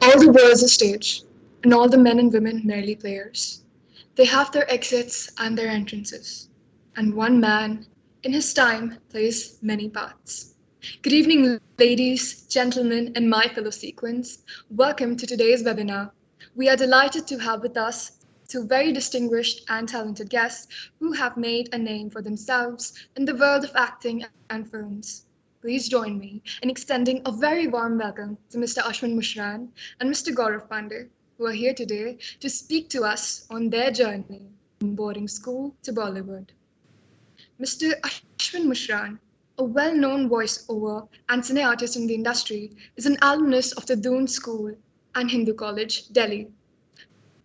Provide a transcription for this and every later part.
All the world's a stage. and all the men and women merely players. They have their exits and their entrances, and one man, in his time, plays many parts. Good evening, ladies, gentlemen, and my fellow SeQuins. Welcome to today's webinar. We are delighted to have with us two very distinguished and talented guests who have made a name for themselves in the world of acting and films. Please join me in extending a very warm welcome to Mr. Ashwin Mushran and Mr. Gaurav Pandey, who are here today to speak to us on their journey from boarding school to Bollywood. Mr. Ashwin Mushran, a well-known voice-over and cine artist in the industry, is an alumnus of the Doon School and Hindu College, Delhi.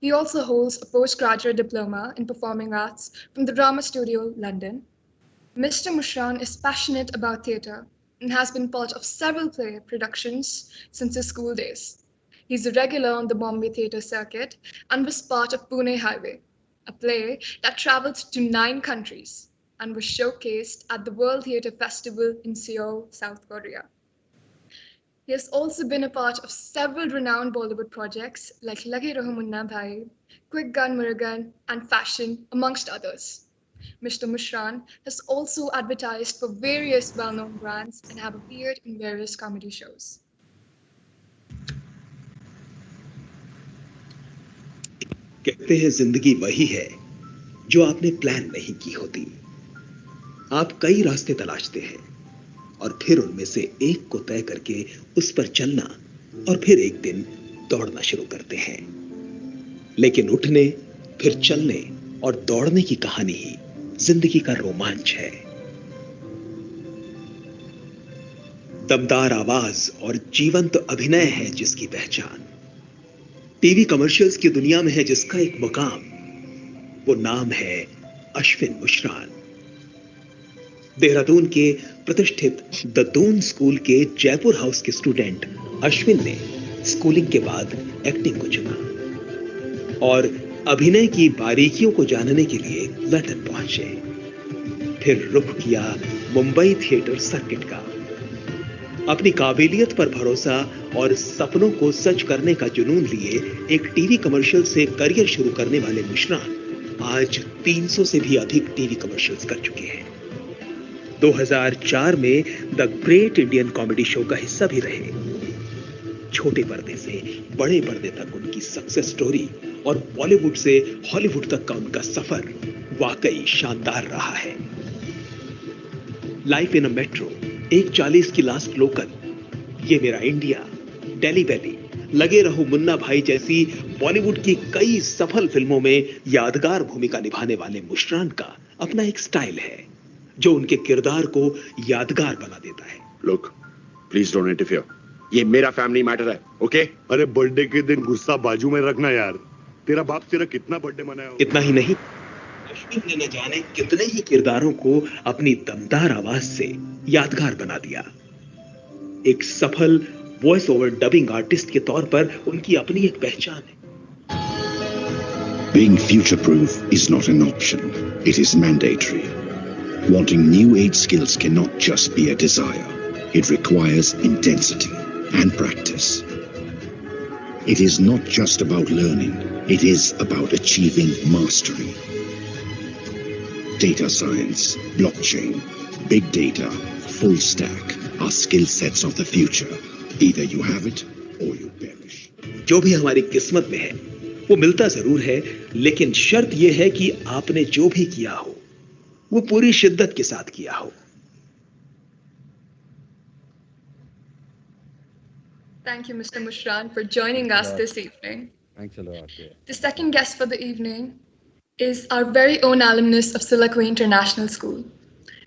He also holds a postgraduate diploma in performing arts from the Drama Studio, London. Mr. Mushran is passionate about theatre and has been part of several play productions since his school days. He's a regular on the Bombay theatre circuit and was part of Pune Highway, a play that traveled to 9 countries and was showcased at the World Theatre Festival in Seoul, South Korea. He has also been a part of several renowned Bollywood projects like Lage Raho Munna Bhai, Quick Gun Murugan, and Fashion, amongst others. Mr. Mushran has also advertised for various well-known brands and have appeared in various comedy shows. कहते हैं जिंदगी वही है जो आपने plan नहीं की होती। आप कई रास्ते तलाशते हैं और फिर उनमें से एक को तय करके उस पर चलना और फिर एक दिन दौड़ना शुरू करते हैं। लेकिन उठने, फिर चलने और दौड़ने की कहानी ही जिंदगी का रोमांच है। दमदार आवाज और जीवंत अभिनय है जिसकी पहचान। टीवी कमर्शियल्स की दुनिया में है जिसका एक मुकाम। वो नाम है अश्विन मुशरान। देहरादून के प्रतिष्ठित द दून स्कूल के जयपुर हाउस के स्टूडेंट अश्विन ने स्कूलिंग के बाद एक्टिंग को चुना और अभिनय की बारीकियों को जानने के लिए लंदन पहुंचे। फिर रुख किया मुंबई थिएटर सर्किट का। अपनी काबिलियत पर भरोसा और सपनों को सच करने का जुनून लिए एक टीवी कमर्शियल से करियर शुरू करने वाले मुशरान आज 300 से भी अधिक टीवी कमर्शियल्स कर चुके हैं। 2004 में the great Indian comedy show का हिस्सा भी रहे। छोटे पर्दे से बड़े पर्दे तक उनकी सक्सेस स्टोरी और बॉलीवुड से हॉलीवुड तक का उनका सफर वाकई शानदार रहा है। लाइफ इन अ मेट्रो, 1:40 की लास्ट लोकल, ये मेरा इंडिया, डेली वैली, लगे रहो मुन्ना भाई जैसी बॉलीवुड की कई सफल फिल्मों में यादगार भूमिका निभाने वाले मुशरान का अपना एक स्टाइल है जो उनके किरदार को यादगार बना देता है। Look, please don't interfere. ये मेरा फैमिली मैटर है, ओके? अरे बर्थडे के दिन गुस्सा बाजू में रखना यार। तेरा बाप तेरा कितना बर्थडे मनाया होगा? इतना ही नहीं, अश्विन ने न जाने कितने ही किरदारों को अपनी दमदार आवाज से यादगार बना दिया। एक सफल वॉइस ओवर डबिंग आर्टिस्ट के तौर पर उनकी अपनी एक पहचान है। Being future-proof is not an option. It is mandatory. Wanting new age skills cannot just be a desire. It requires intensity and practice. It is not just about learning. It is about achieving mastery. Data science, blockchain, big data, full stack are skill sets of the future. Either you have it or you perish. जो भी हमारी किस्मत में है वो मिलता जरूर है, लेकिन शर्त यह है कि आपने जो भी किया हो वो पूरी शिद्दत के साथ किया हो। Thank you, Mr. Mushran, for joining us this evening. Thanks a lot. Yeah. The second guest for the evening is our very own alumnus of SeQuins International School.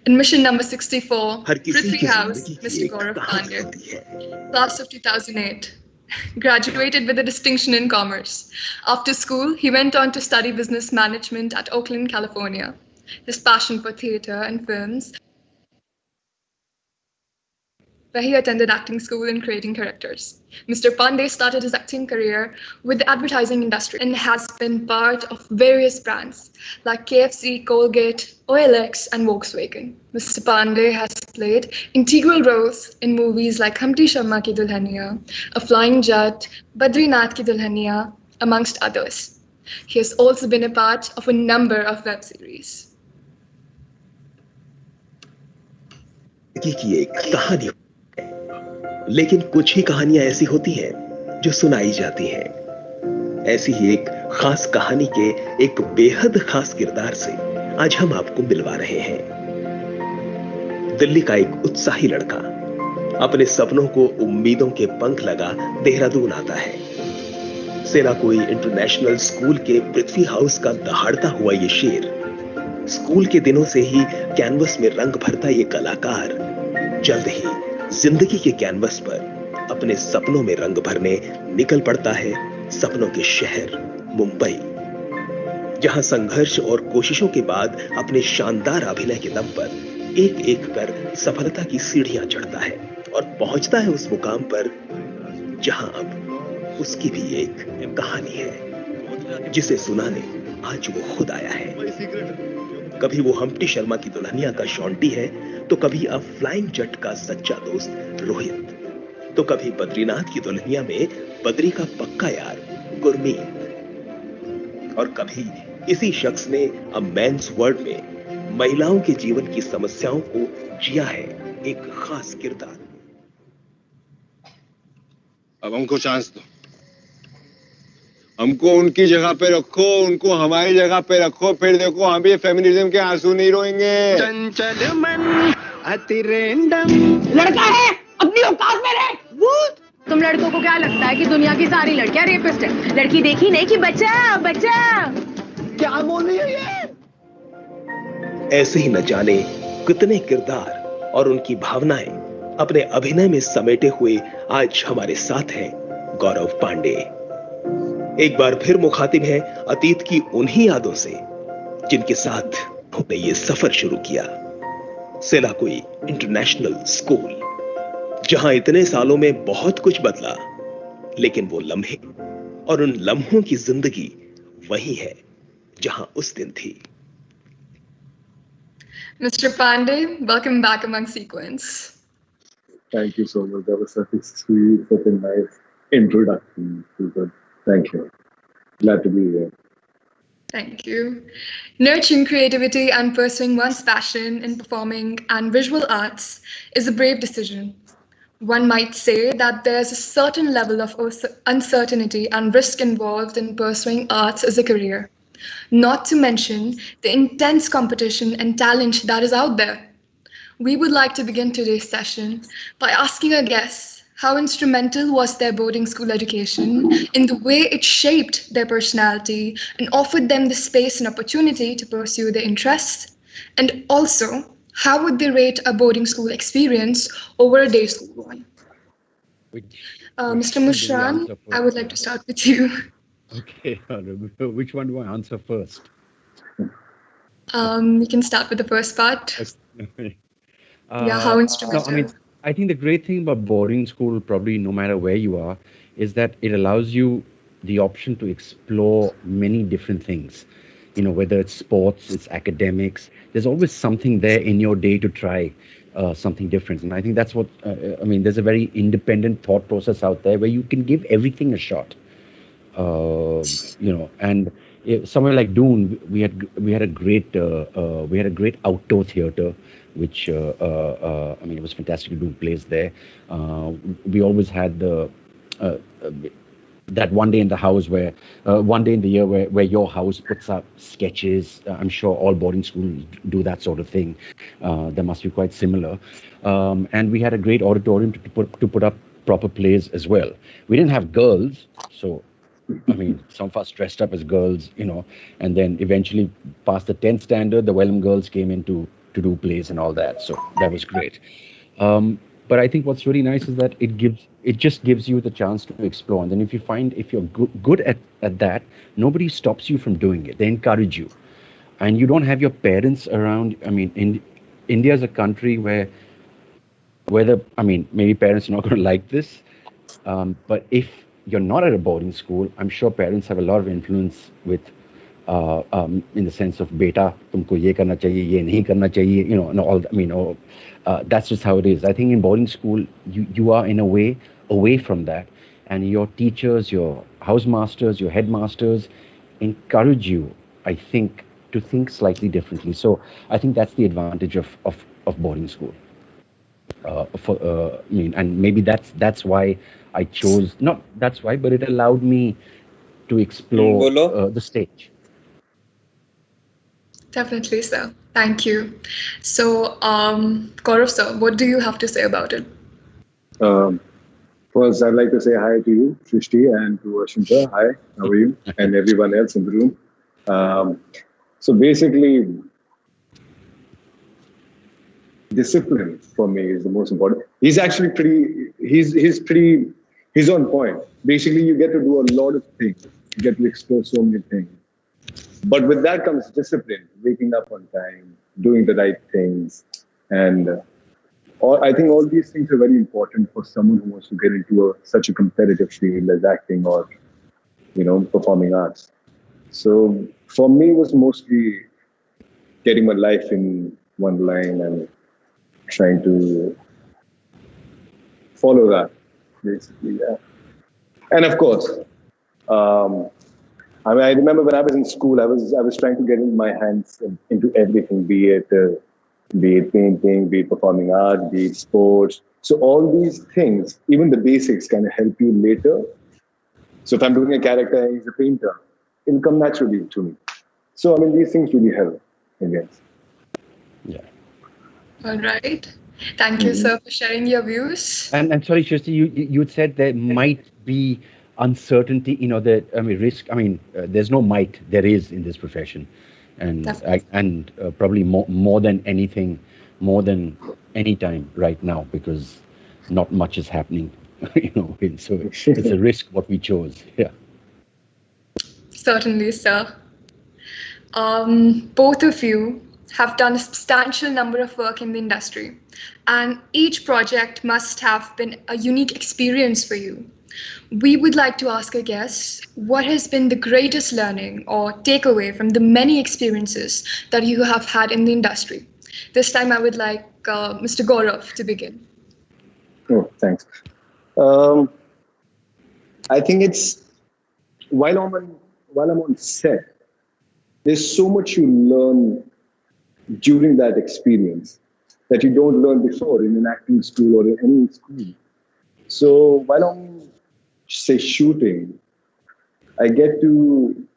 Admission number 64, Prithvi House, Mr. Gaurav Pandey, class of 2008. Graduated with a distinction in commerce. After school, he went on to study business management at Oakland, California. His passion for theatre and films, where he attended acting school and creating characters. Mr. Pandey started his acting career with the advertising industry and has been part of various brands like KFC, Colgate, OLX, and Volkswagen. Mr. Pandey has played integral roles in movies like Humpty Sharma Ki Dulhania, A Flying Jet, Badrinath Ki Dulhania, amongst others. He has also been a part of a number of web series. की एक कहानी है, लेकिन कुछ ही कहानियां ऐसी होती हैं जो सुनाई जाती हैं। ऐसी ही एक खास कहानी के एक बेहद खास किरदार से आज हम आपको मिलवा रहे हैं। दिल्ली का एक उत्साही लड़का अपने सपनों को उम्मीदों के पंख लगा देहरादून आता है। सेना कोई इंटरनेशनल स्कूल के पृथ्वी हाउस का दहाड़ता हुआ ये शेर, स्कूल के दिनों से ही कैनवस में रंग भरता ये कलाकार जल्द ही जिंदगी के कैनवस पर अपने सपनों में रंग भरने निकल पड़ता है सपनों के शहर मुंबई, जहां संघर्ष और कोशिशों के बाद अपने शानदार अभिनय के दम पर एक एक कर सफलता की सीढ़ियां चढ़ता है और पहुंचता है उस मुकाम पर जहां अब उसकी भी एक कहानी है जिसे सुनाने आज वो खुद आया है। कभी वो हम्प्टी शर्मा की दुल्हनिया का शॉन्टी है, तो कभी अब फ्लाइंग जट का सच्चा दोस्त रोहित, तो कभी बद्रीनाथ की दुल्हनिया में बद्री का पक्का यार गुरमीत, और कभी इसी शख्स ने अ मैन्स वर्ल्ड में महिलाओं के जीवन की समस्याओं को जिया है एक खास किरदार। अब हमको चांस दो, हमको उनकी जगह पे रखो, उनको हमारी जगह पे रखो, फिर देखो हम भी फेमिनिज्म के आंसू नहीं रोएंगे। चंचल मन अति रैंडम लड़का है, अपनी औकात में रहे। तुम लड़कों को क्या लगता है कि दुनिया की सारी लड़कियां रेपिस्ट है? लड़की देखी नहीं कि बच्चा बच्चा क्या बोल रही है ये? ऐसे ही न जाने कितने किरदार और उनकी भावनाएं अपने अभिनय में समेटे हुए आज हमारे साथ हैं गौरव पांडे। एक बार फिर मुखातिब है अतीत की उन्हीं यादों से जिनके साथ उन्होंने ये सफर शुरू किया। सेला कोई इंटरनेशनल स्कूल, जहां इतने सालों में बहुत कुछ बदला, लेकिन वो लम्हे और उन लम्हों की जिंदगी वही है जहां उस दिन थी। Mr. Pandey, welcome back among SeQuins. Thank you so much. That was such a sweet, such a nice introduction. Thank you. Glad to be here. Thank you. Nurturing creativity and pursuing one's passion in performing and visual arts is a brave decision. One might say that there's a certain level of uncertainty and risk involved in pursuing arts as a career, not to mention the intense competition and talent that is out there. We would like to begin today's session by asking our guests how instrumental was their boarding school education in the way it shaped their personality and offered them the space and opportunity to pursue their interests, and also how would they rate a boarding school experience over a day school one. Mr. Mushran, I would like to start with you. Okay, which one do I answer first? You can start with the first part. Yeah, how instrumental. No, I think the great thing about boarding school, probably no matter where you are, is that it allows you the option to explore many different things. You know, whether it's sports, it's academics, there's always something there in your day to try something different. And I think that's what, there's a very independent thought process out there where you can give everything a shot. And somewhere like Doon, we had a great outdoor theater, which it was fantastic to do plays there. We always had that one day in the house where one day in the year where your house puts up sketches. I'm sure all boarding schools do that sort of thing. That must be quite similar. And we had a great auditorium to put up proper plays as well. We didn't have girls, so some of us dressed up as girls, and then eventually past the 10th standard, the Wellham girls came in to do plays and all that. So that was great. But I think what's really nice is that it just gives you the chance to explore. And then if you're good at that, nobody stops you from doing it. They encourage you. And you don't have your parents around. India is a country where maybe parents are not going to like this. But if you're not at a boarding school, I'm sure parents have a lot of influence with, in the sense of, beta, tumko ye karna chahiye, ye nahi karna chahiye, and all. That's just how it is. I think in boarding school, you are in a way away from that, and your teachers, your housemasters, your headmasters encourage you, I think, to think slightly differently. So I think that's the advantage of boarding school. I mean, and maybe that's why I chose, not that's why, but it allowed me to explore the stage. Definitely, sir. Thank you. So, Gaurav, sir, what do you have to say about it? First, I'd like to say hi to you, Shrishti, and to Ashwin sir. Hi, how are you? And everyone else in the room. So basically, discipline for me is the most important. He's actually he's on point. Basically, you get to do a lot of things. You get to explore so many things. But with that comes discipline, waking up on time, doing the right things. And I think all these things are very important for someone who wants to get into such a competitive field as acting or, performing arts. So for me, it was mostly getting my life in one line and trying to follow that, basically, yeah. And of course, I remember when I was in school, I was trying to get my hands into everything, be it painting, be it performing art, be it sports. So all these things, even the basics, kind of help you later. So if I'm doing a character and he's a painter, it'll come naturally to me. So I mean, these things really help, I guess. Yeah. All right. Thank you, sir, for sharing your views. And sorry, Shristi, you said there might be uncertainty, risk. There's no might, there is in this profession, and probably more than anything, more than any time right now, because not much is happening. So it's a risk what we chose. Yeah. Certainly, sir. Both of you have done a substantial number of work in the industry, and each project must have been a unique experience for you. We would like to ask our guests, what has been the greatest learning or takeaway from the many experiences that you have had in the industry? This time I would like Mr. Gaurav to begin. Oh, thanks. I think it's while I'm on set, there's so much you learn during that experience that you don't learn before in an acting school or in any school. So while I'm, say, shooting, I get to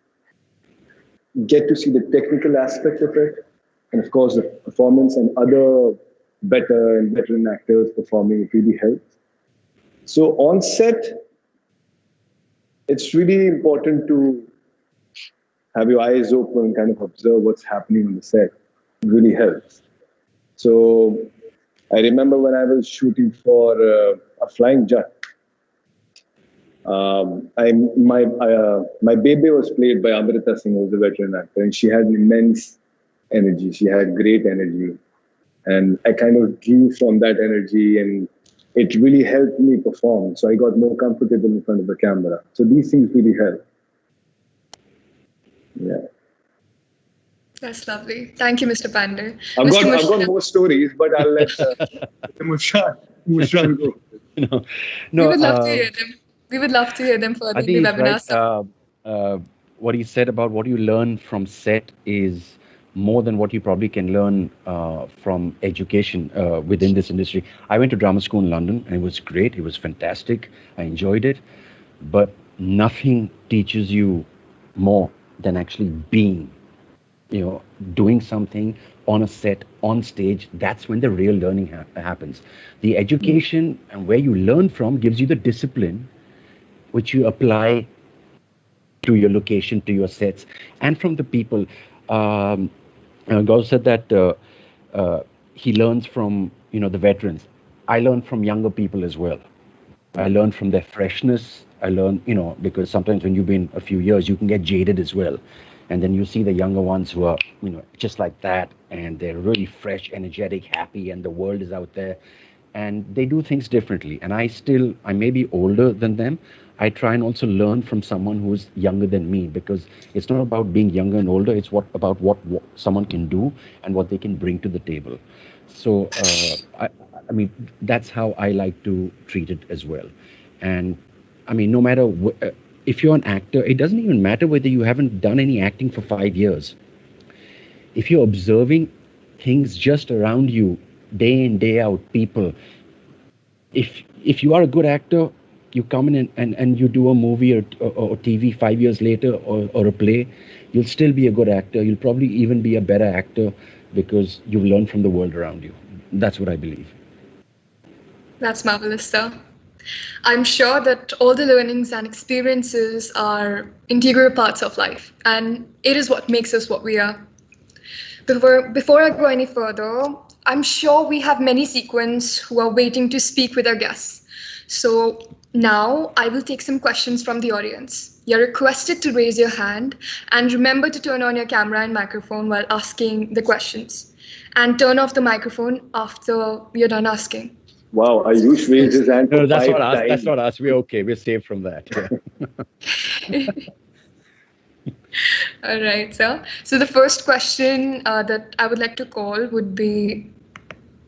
see the technical aspect of it, and of course the performance and other veteran actors performing, it really helps. So on set, it's really important to have your eyes open, kind of observe what's happening on the set. It really helps. So I remember when I was shooting for a flying jet, my baby was played by Amrita Singh, who was a veteran actor, and she had immense energy. She had great energy, and I kind of drew from that energy, and it really helped me perform. So I got more comfortable in front of the camera. So these things really help. Yeah. That's lovely. Thank you, Mr. Pandey. I've got more stories, but I'll let Mushran go. No, we would love to hear them. We would love to hear them further I in the think webinar. right. What he said about what you learn from set is more than what you probably can learn from education within this industry. I went to drama school in London, and it was great. It was fantastic. I enjoyed it. But nothing teaches you more than actually being, doing something on a set, on stage. That's when the real learning happens. The education and where you learn from gives you the discipline, which you apply to your location, to your sets, and from the people. Gaurav said that he learns from, the veterans. I learn from younger people as well. I learn from their freshness. I learn, because sometimes when you've been a few years, you can get jaded as well. And then you see the younger ones who are, just like that, and they're really fresh, energetic, happy, and the world is out there. And they do things differently. And I may be older than them. I try and also learn from someone who's younger than me, because it's not about being younger and older. It's about what someone can do and what they can bring to the table. So, that's how I like to treat it as well. And no matter if you're an actor, it doesn't even matter whether you haven't done any acting for 5 years. If you're observing things just around you, day in, day out, people, if you are a good actor, you come in and you do a movie or TV 5 years later, or a play, you'll still be a good actor. You'll probably even be a better actor because you've learned from the world around you. That's what I believe. That's marvelous, sir. I'm sure that all the learnings and experiences are integral parts of life, and it is what makes us what we are. Before I go any further, I'm sure we have many SeQuins who are waiting to speak with our guests. So now I will take some questions from the audience. You're requested to raise your hand, and remember to turn on your camera and microphone while asking the questions. And turn off the microphone after you're done asking. Wow, Ayush raised his hand No, for that's 5 not us. times. That's not us. We're okay. We're safe from that. Yeah. All right, sir. So the first question that I would like to call would be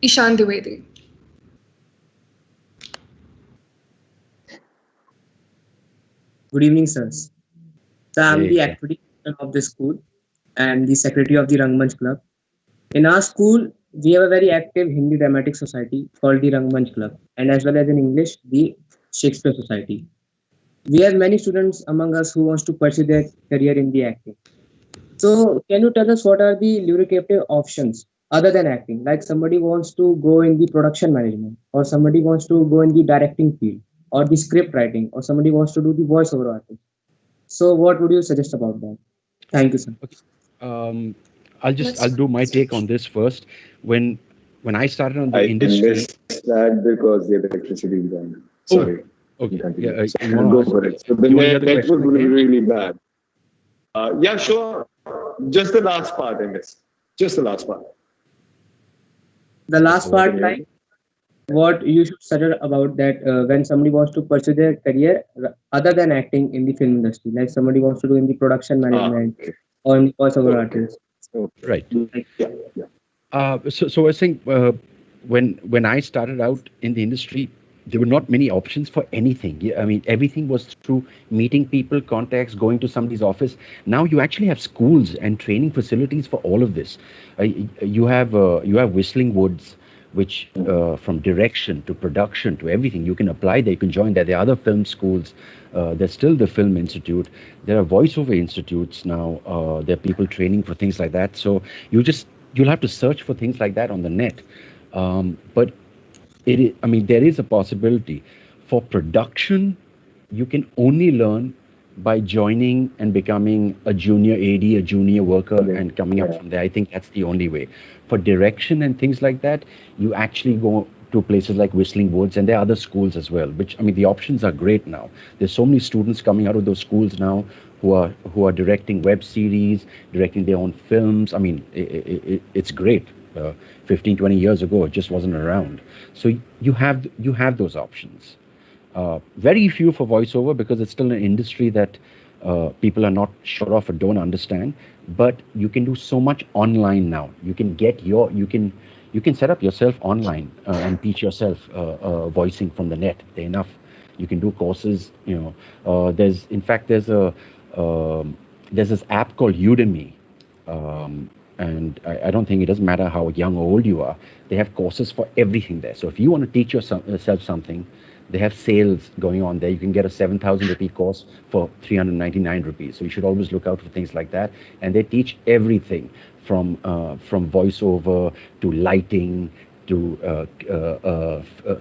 Ishan Dwivedi. Good evening, sirs. So I'm Hey, the sir. activity captain of the school and the secretary of the Rangmanch Club. In our school, we have a very active Hindi dramatic society called the Rangmanch Club, and as well as in English, the Shakespeare Society. We have many students among us who wants to pursue their career in the acting. So can you tell us what are the lucrative options other than acting? Like somebody wants to go in the production management, or somebody wants to go in the directing field, or the script writing, or somebody wants to do the voiceover artist. So what would you suggest about that? Thank you, sir. Um, I'll do my take on this first. When I started on the I industry. missed that because the electricity is gone. Sorry. Okay. Continue. Yeah, you wanna Go ask- for it. So the you wanna hear the network question was again? really bad. Yeah, sure. Just the last part I missed. Just the last part. The last part, like what you should suggest about that when somebody wants to pursue their career other than acting in the film industry, like somebody wants to do in the production management or in the voiceover artist. Right. Yeah, yeah. So I was saying, when I started out in the industry, there were not many options for anything. Yeah, I mean, everything was through meeting people, contacts, going to somebody's office. Now you actually have schools and training facilities for all of this. You have Whistling Woods, which from direction to production to everything, you can apply there. You can join there. There are other film schools. There's still the Film Institute. There are voiceover institutes now. There are people training for things like that. So you'll have to search for things like that on the net. But there is a possibility for production. You can only learn by joining and becoming a junior AD, a junior worker, and coming up from there. I think that's the only way. For direction and things like that, you actually go to places like Whistling Woods, and there are other schools as well. The options are great now. There's so many students coming out of those schools now who are directing web series, directing their own films. It's great. 15, 20 years ago, it just wasn't around. So you have those options. Very few for voiceover because it's still an industry that people are not sure of or don't understand. But you can do so much online now. You can you can set up yourself online and teach yourself voicing from the net. They're enough. You can do courses. There's this app called Udemy. And I don't think it doesn't matter how young or old you are. They have courses for everything there. So if you want to teach yourself something, they have sales going on there. You can get a 7,000 rupee course for 399 rupees. So you should always look out for things like that. And they teach everything from voiceover to lighting to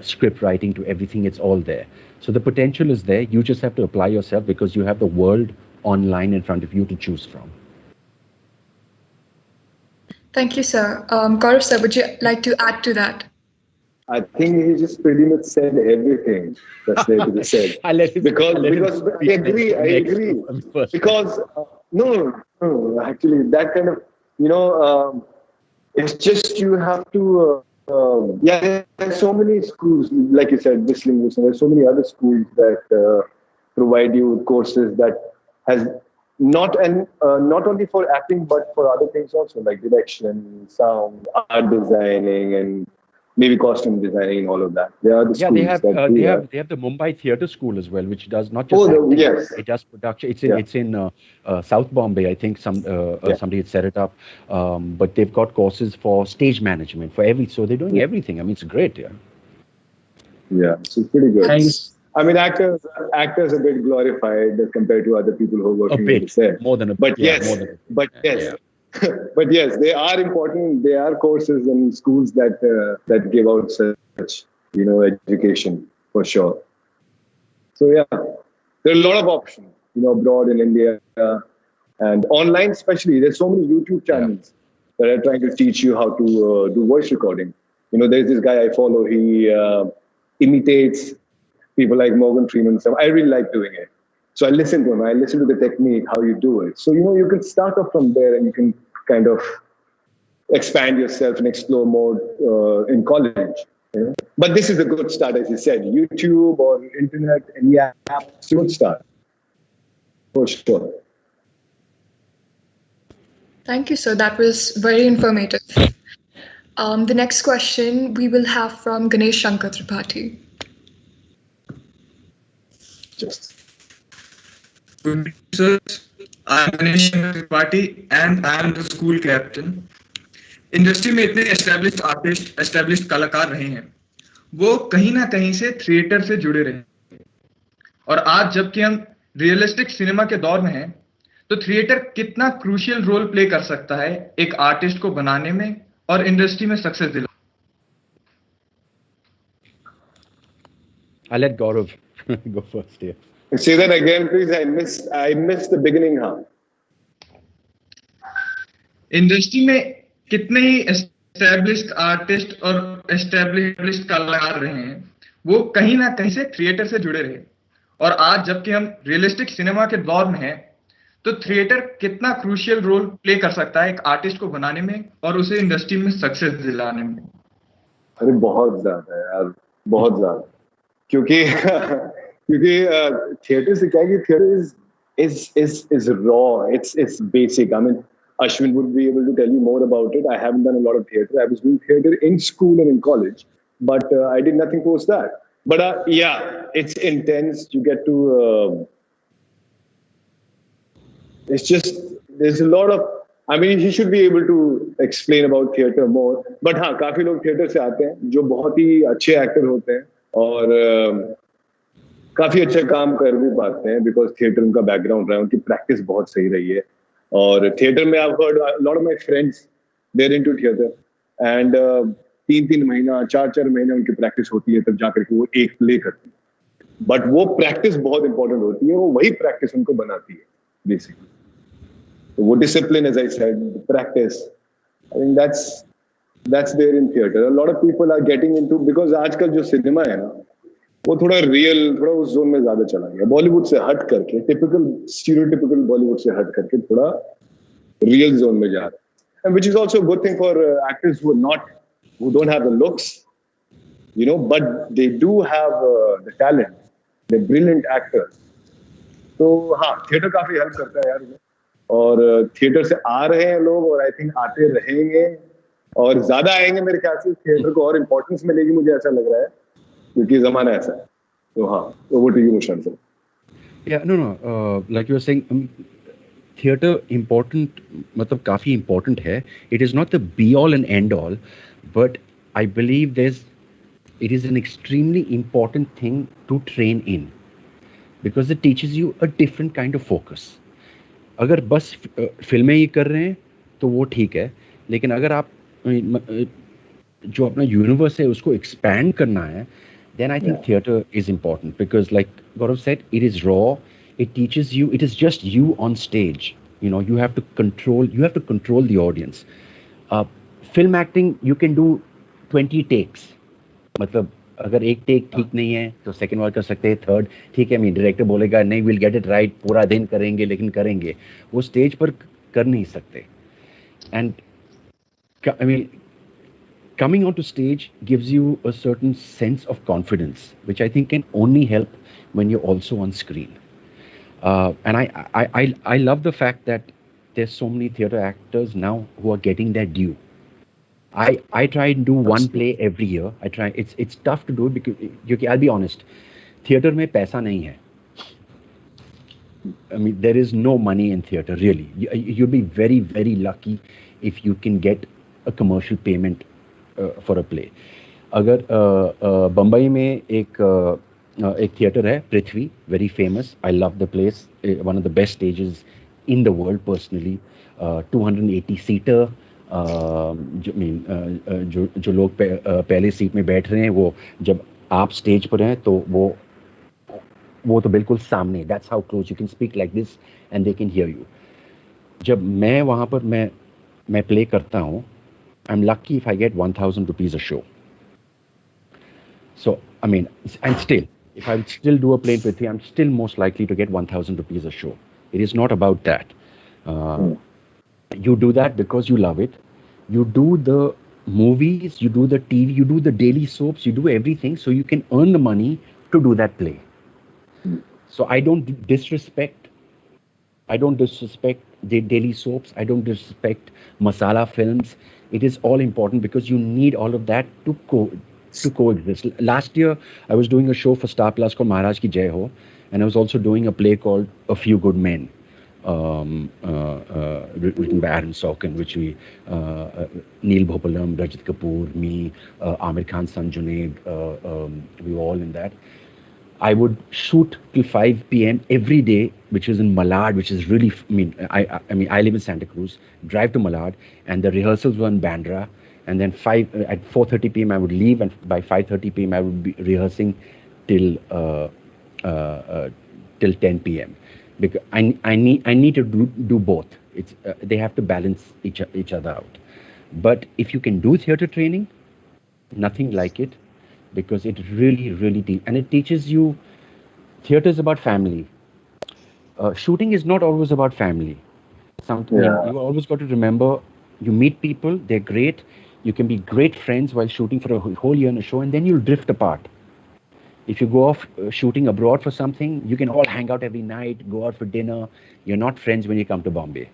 script writing to everything. It's all there. So the potential is there. You just have to apply yourself because you have the world online in front of you to choose from. Thank you, sir. Gaurav sir, would you like to add to that? I think he just pretty much said everything that's there to be said. Because I agree. Because no, actually, that kind of it's just you have to. There's so many schools, like you said, Whistling Woods, and there's so many other schools that provide you with courses that has not only for acting but for other things also, like direction, sound, art designing, and maybe costume designing, all of that. There are the schools they have that do that. they have the Mumbai Theatre School as well, which does not just acting, Yes. it does production. It's in South Bombay, I think. Somebody had set it up, but they've got courses for stage management for so they're doing everything. I mean, it's great. Yeah, so it's pretty good. Thanks. I mean, actors are a bit glorified compared to other people who are working A on the set. more than a But yeah, yes, more than but yes, but yes, they are important. There are courses and schools that give out such education for sure. So yeah, there are a lot of options abroad in India and online especially. There's so many YouTube channels that are trying to teach you how to do voice recording. There's this guy I follow. He imitates people like Morgan Freeman. So I really like doing it. So I listen to him. I listen to the technique, how you do it. So, you can start off from there and you can kind of expand yourself and explore more in college. But this is a good start, as you said. YouTube or internet, any app, it's a good start. For sure. Thank you, sir. That was very informative. The next question we will have from Ganesh Shankar Tripathi. Good evening, sir. I am Ganesh Shankar Tripathi and I am the school captain. Industry में इतने established artist, established कलाकार रहे हैं, वो कहीं ना कहीं से थिएटर से जुड़े रहे। और आज जबकि हम रियलिस्टिक सिनेमा के दौर में हैं, तो थिएटर कितना क्रूशियल रोल प्ले कर सकता है एक आर्टिस्ट को बनाने में और इंडस्ट्री में सक्सेस दिलाने। I'll let Gaurav go first here. Say that again, please. I missed the beginning. Industry में कितने ही एस्टेब्लिश्ड आर्टिस्ट और एस्टेब्लिश्ड कलाकार रहे हैं, वो कहीं ना कहीं से थिएटर से जुड़े रहे। और आज जबकि हम रियलिस्टिक सिनेमा के दौर में हैं, तो थिएटर कितना क्रूशियल रोल प्ले कर सकता है एक आर्टिस्ट को बनाने में और उसे इंडस्ट्री में सक्सेस दिलाने में। अरे बहुत ज्यादा यार, बहुत ज्यादा। क्योंकि थिएटर से क्या है कि theatre is raw, it's basic. I mean, Ashwin would be able to tell you more about it. I haven't done a lot of theatre. I was doing theatre in school and in college, but I did nothing post that. But yeah, it's intense. You get to. It's just there's a lot of. I mean, he should be able to explain about theatre more. But हाँ, काफी लोग theatre से आते हैं जो बहुत ही अच्छे actor होते हैं और काफी अच्छा काम कर भी पाते हैं because theatre उनका background रहा है, उनकी practice बहुत सही रही है। और थिएटर में I've heard a lot of my friends they're into theatre and 3-3 महीना 4-4 महीने उनकी प्रैक्टिस होती है तब जाकर के वो एक प्ले करते हैं। बट वो प्रैक्टिस बहुत इंपॉर्टेंट होती है, वो वही प्रैक्टिस उनको बनाती है बेसिकली। तो वो discipline, as I said, practice, I think that's there in theatre. A lot of people are getting into because आजकल जो सिनेमा है ना वो थोड़ा रियल, थोड़ा उस जोन में ज्यादा चला गया, बॉलीवुड से हट करके, टिपिकल स्टीरियोटिपिकल बॉलीवुड से हट करके थोड़ा रियल जोन में जा रहा है, and which is also a good thing for actors who don't have the looks, but they do have the talent, they're brilliant actors. तो हाँ, थिएटर काफी हेल्प करता है यार, और थिएटर से आ रहे हैं लोग और आई थिंक आते रहेंगे और ज्यादा आएंगे मेरे ख्याल से। थिएटर को और इम्पोर्टेंस मिलेगी, मुझे ऐसा लग रहा है, क्योंकि जमाना ऐसा है। तो हाँ, over to you, Mushran sir. Yeah, no, like you were saying, theatre important, मतलब काफी important है. It is not the be all and end all, but I believe it is an extremely important thing to train in because it teaches you a different kind of focus. अगर बस फिल्में ही कर रहे हैं तो वो ठीक है, लेकिन अगर आप जो अपना यूनिवर्स है उसको एक्सपैंड करना है, then I think theatre is important because, like Gaurav said, it is raw. It teaches you. It is just you on stage. You have to control the audience. Film acting, you can do 20 takes. मतलब अगर एक take ठीक नहीं है तो second बार कर सकते हैं, थर्ड ठीक है, मैं डायरेक्टर बोलेगा नहीं, विल गेट इट राइट, पूरा दिन करेंगे, लेकिन करेंगे, वो स्टेज पर कर नहीं सकते। And I mean, coming onto stage gives you a certain sense of confidence, which I think can only help when you're also on screen. And I love the fact that there's so many theatre actors now who are getting their due. I try and do one play every year. I try. It's tough to do it because I'll be honest. Theater में पैसा नहीं है. I mean, there is no money in theater really. You'll be very very lucky if you can get a commercial payment for a play. अगर बम्बई में एक theater है पृथ्वी, very famous. I love the place. One of the best stages in the world personally. 280 seater. जो लोग पहले seat में बैठ रहे हैं वो जब आप स्टेज पर हैं तो वो तो बिल्कुल सामने. That's how close you can speak like this and they can hear you. जब मैं वहाँ पर मैं प्ले करता हूँ, I'm lucky if I get 1,000 rupees a show. So I mean, and still, if I still do a play in Prithvi, I'm still most likely to get 1,000 rupees a show. It is not about that. You do that because you love it. You do the movies, you do the TV, you do the daily soaps, you do everything so you can earn the money to do that play. So I don't disrespect the daily soaps. I don't disrespect masala films. It is all important because you need all of that to coexist. Last year, I was doing a show for Star Plus called Maharaj Ki Jai Ho, and I was also doing a play called A Few Good Men, written by Aaron Sorkin, which we, Neil Bhopalam, Rajat Kapoor, me, Amir Khan, San Junaid, we were all in that. I would shoot till 5 p.m. every day, which is in Malad, which is really, I live in Santa Cruz, drive to Malad, and the rehearsals were in Bandra. And then at 4:30 p.m. I would leave, and by 5:30 p.m. I would be rehearsing till 10 p.m. because I need to do both. It's they have to balance each other out. But if you can do theater training, nothing like it, because it really and it teaches you. Theater is about family. Shooting is not always about family. You always got to remember. You meet people, they're great. You can be great friends while shooting for a whole year in a show, and then you'll drift apart. If you go off shooting abroad for something, you can all hang out every night, go out for dinner. You're not friends when you come to Bombay.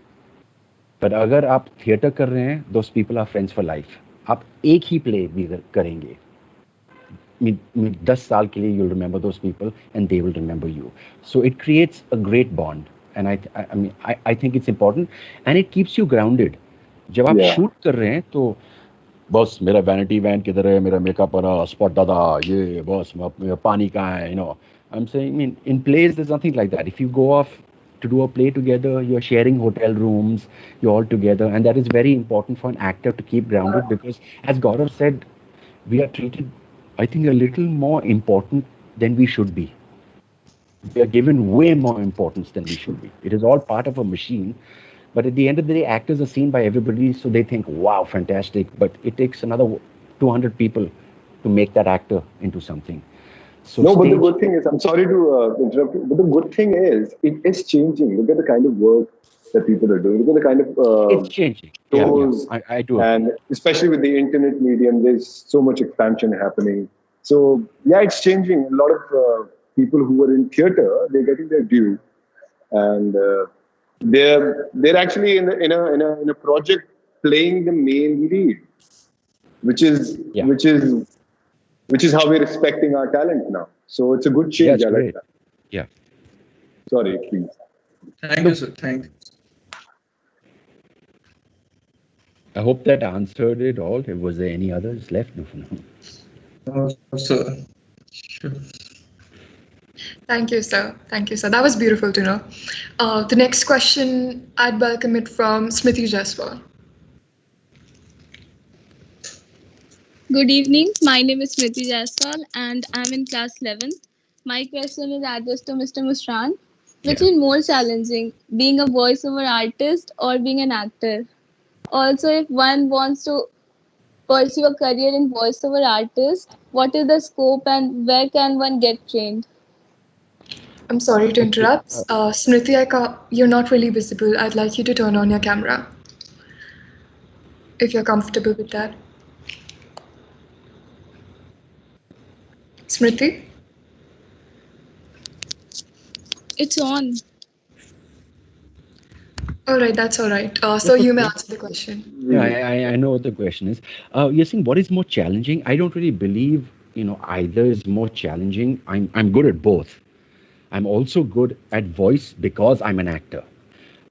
But अगर आप theater कर रहे हैं, those people are friends for life. आप एक ही play भी करेंगे. 10 साल के लिए you'll remember those people, and they will remember you. So it creates a great bond, and I think it's important, and it keeps you grounded. जब आप shoot कर रहे हैं तो बॉस मेरा वैनिटी वैन किधर है, मेरा मेकअप वाला स्पॉट दादा, ये बॉस पानी कहाँ है, I'm saying in plays there's nothing like that. If you go off to do a play together, you're sharing hotel rooms, you're all together, and that is very important for an actor to keep grounded, because as Gaurav said, we are treated, I think, a little more important than we should be. We are given way more importance than we should be. It is all part of a machine. But at the end of the day, actors are seen by everybody, so they think, wow, fantastic. But it takes another 200 people to make that actor into something. So but the good thing is, I'm sorry to interrupt you, but the good thing is, it is changing. Look at the kind of work that people are doing. Look at the kind of it's changing. shows. Yeah. I do. And especially with the internet medium, there's so much expansion happening. So yeah, it's changing. A lot of people who were in theater, they're getting their due. And they're actually in a project playing the main lead, which is how we're respecting our talent now. So it's a good change. I like that. Yeah. Sorry, please. Thank you, sir. Thank you. I hope that answered it all. Was there any others left? No. Sir. Sure. Thank you, sir. Thank you, sir. That was beautiful to know. The next question, I'd welcome it from Smriti Jaiswal. Good evening. My name is Smriti Jaiswal and I'm in class 11th. My question is addressed to Mr. Mushran. Which is more challenging, being a voiceover artist or being an actor? Also, if one wants to pursue a career in voiceover artist, what is the scope and where can one get trained? I'm sorry to interrupt. Smriti, you're not really visible. I'd like you to turn on your camera, if you're comfortable with that. Smriti? It's on. All right, that's all right. So you may answer the question. Yeah, I know what the question is. You're saying what is more challenging? I don't really believe, either is more challenging. I'm good at both. I'm also good at voice because I'm an actor.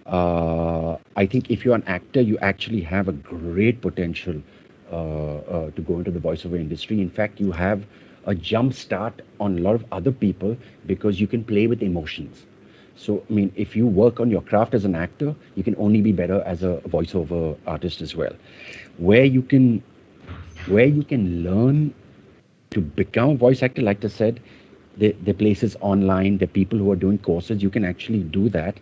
I think if you're an actor, you actually have a great potential to go into the voiceover industry. In fact, you have a jump start on a lot of other people because you can play with emotions. So, I mean, if you work on your craft as an actor, you can only be better as a voiceover artist as well. Where you can, where you can learn to become a voice actor, like I said, the places online, the people who are doing courses, you can actually do that.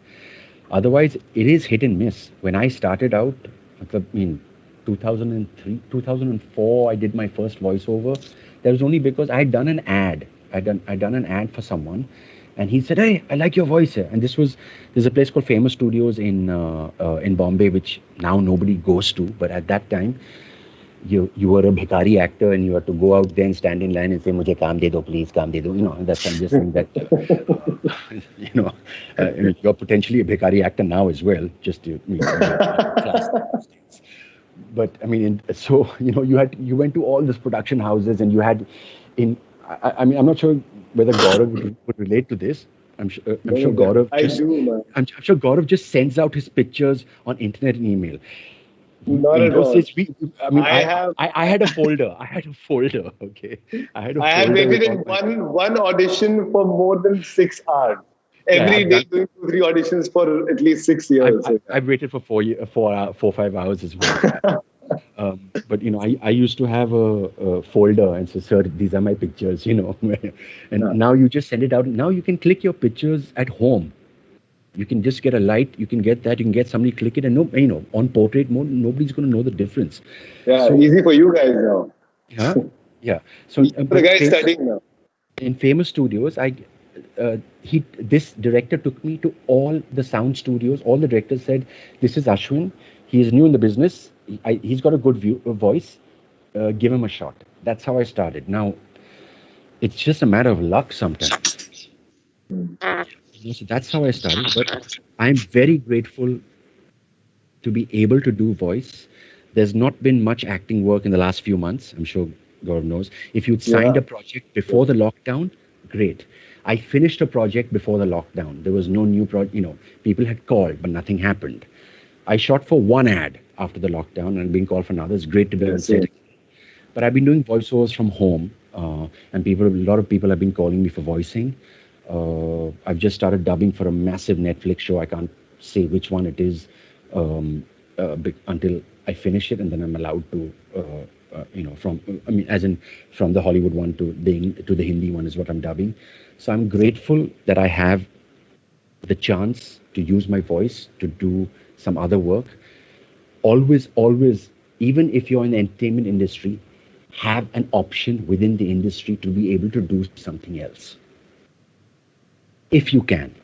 Otherwise, it is hit and miss. When I started out, I mean, 2003, 2004, I did my first voiceover. That was only because I had done an ad. I done an ad for someone, and he said, "Hey, I like your voice here." And there's a place called Famous Studios in Bombay, which now nobody goes to, but at that time, you were a bhikari actor and you had to go out there and stand in line and say, "Mujhe kaam de do, please, kaam de do." That's I'm just saying that. I mean, you're potentially a bhikari actor now as well, just to class. But I mean, so you went to all these production houses and you had I mean, I'm not sure whether Gaurav would relate to this. I'm sure Gaurav. I'm sure Gaurav just sends out his pictures on internet and email. Not at all. I had a folder. I had a folder. Okay. I had waited in one audition for more than 6 hours. Every day doing 2-3 auditions for at least 6 years. I've waited for 4-5 hours as well. But I used to have a folder and say, "Sir, these are my pictures," and now you just send it out. Now you can click your pictures at home. You can just get a light. You can get that. You can get somebody click it, and on portrait mode, nobody's going to know the difference. Yeah, so easy for you guys now. Yeah, yeah. So the guy's studying now. In Famous Studios, this director took me to all the sound studios. All the directors said, "This is Ashwin. He is new in the business. He's got a good voice. Give him a shot." That's how I started. Now, it's just a matter of luck sometimes. So that's how I started. But I'm very grateful to be able to do voice. There's not been much acting work in the last few months. I'm sure Gaurav knows. If you'd signed a project before the lockdown, great. I finished a project before the lockdown. There was no new project. People had called, but nothing happened. I shot for one ad after the lockdown and being called for another. It's great to be on set. But I've been doing voiceovers from home, and a lot of people have been calling me for voicing. I've just started dubbing for a massive Netflix show. I can't say which one it is until I finish it, and then I'm allowed to, from the Hollywood one to the Hindi one is what I'm dubbing. So I'm grateful that I have the chance to use my voice to do some other work. Always, even if you're in the entertainment industry, have an option within the industry to be able to do something else. If you can.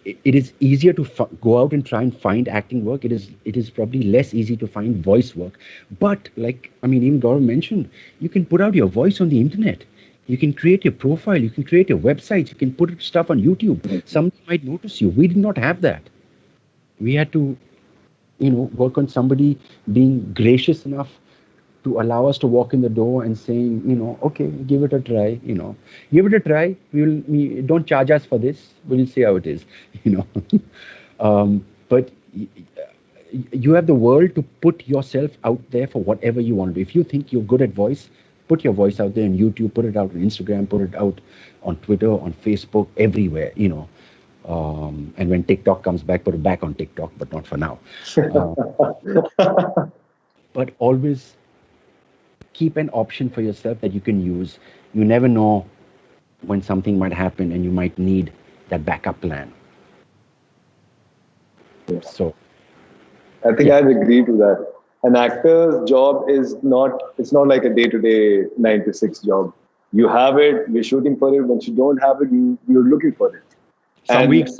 It is easier to go out and try and find acting work. It is probably less easy to find voice work. But even Gaurav mentioned, you can put out your voice on the internet. You can create your profile. You can create your website. You can put stuff on YouTube. Somebody might notice you. We did not have that. We had to, work on somebody being gracious enough to allow us to walk in the door and saying, "Okay, give it a try. Give it a try. Don't charge us for this. We'll see how it is." But you have the world to put yourself out there for whatever you want to do. If you think you're good at voice, put your voice out there on YouTube, put it out on Instagram, put it out on Twitter, on Facebook, everywhere, and when TikTok comes back, put it back on TikTok, but not for now. But always keep an option for yourself that you can use. You never know when something might happen and you might need that backup plan. So I think I'd agree to that. An actor's job it's not like a day-to-day 9 to 6 job. You have it, you're shooting for it. Once you don't have it, you're looking for it. Some weeks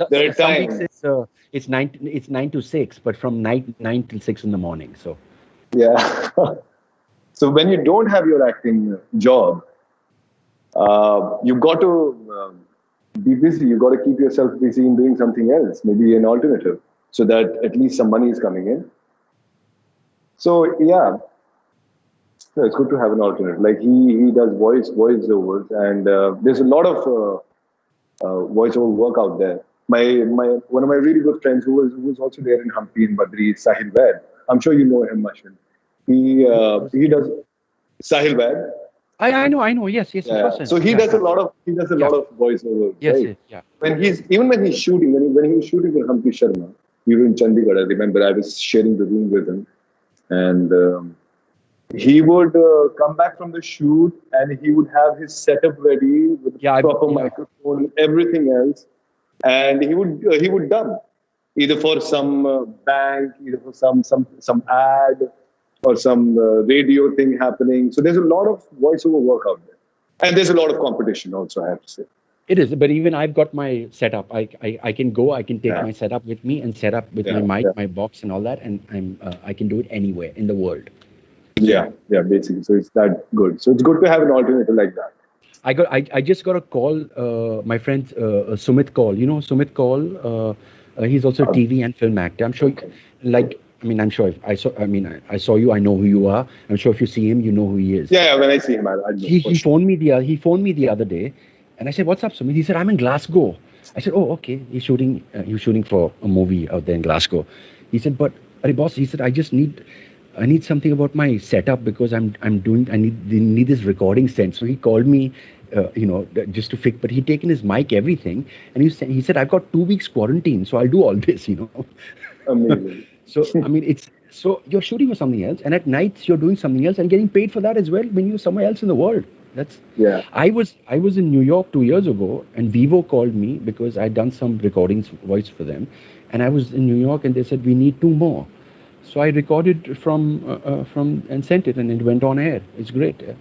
it's 9 to 6, but from 9 till 6 in the morning. So yeah. So when you don't have your acting job, you've got to be busy. You got to keep yourself busy in doing something else, maybe an alternative, so that at least some money is coming in. So yeah, it's good to have an alternate. Like he does voiceovers, and there's a lot of voiceover work out there. My one of my really good friends who was also there in Hampi in Badri, Sahil Vaid. I'm sure you know him, Ashwin. He does Sahil Vaid. I know. Yes. Yeah. So he does a lot of voiceover. Yes, right? yes, yeah. When he's shooting, when he was shooting with Hampi Sharma, we were in Chandigarh. I remember I was sharing the room with him, and he would come back from the shoot and he would have his setup ready with proper microphone, everything else, and he would dub either for some bank, either for some ad or some radio thing happening. So there's a lot of voiceover work out there, and there's a lot of competition also, I have to say. It is, but even I've got my setup. I can go. I can take my setup with me and set up with my mic, my box, and all that, and I can do it anywhere in the world. Yeah, basically. So it's that good. So it's good to have an alternative like that. I just got a call. My friend Sumit Kaul. You know Sumit Kaul. He's also a TV and film actor. I'm sure. I'm sure if I saw you. I know who you are. I'm sure if you see him, you know who he is. Yeah. When I see him, I know. He phoned me the other day, and I said, "What's up, Sumit?" He said, "I'm in Glasgow." I said, "Oh, okay." He's shooting for a movie out there in Glasgow. He said, "But, boss," he said, I need something about my setup because I need this recording sense." So he called me, just to fix. But he'd taken his mic, everything, and he said, "I've got 2 weeks quarantine, so I'll do all this." Amazing. So you're shooting for something else, and at nights you're doing something else and getting paid for that as well when you're somewhere else in the world. I was in New York 2 years ago, and Vivo called me because I'd done some recordings voice for them, and I was in New York, and they said we need 2 more. So I recorded from and sent it, and it went on air. It's great. Yeah.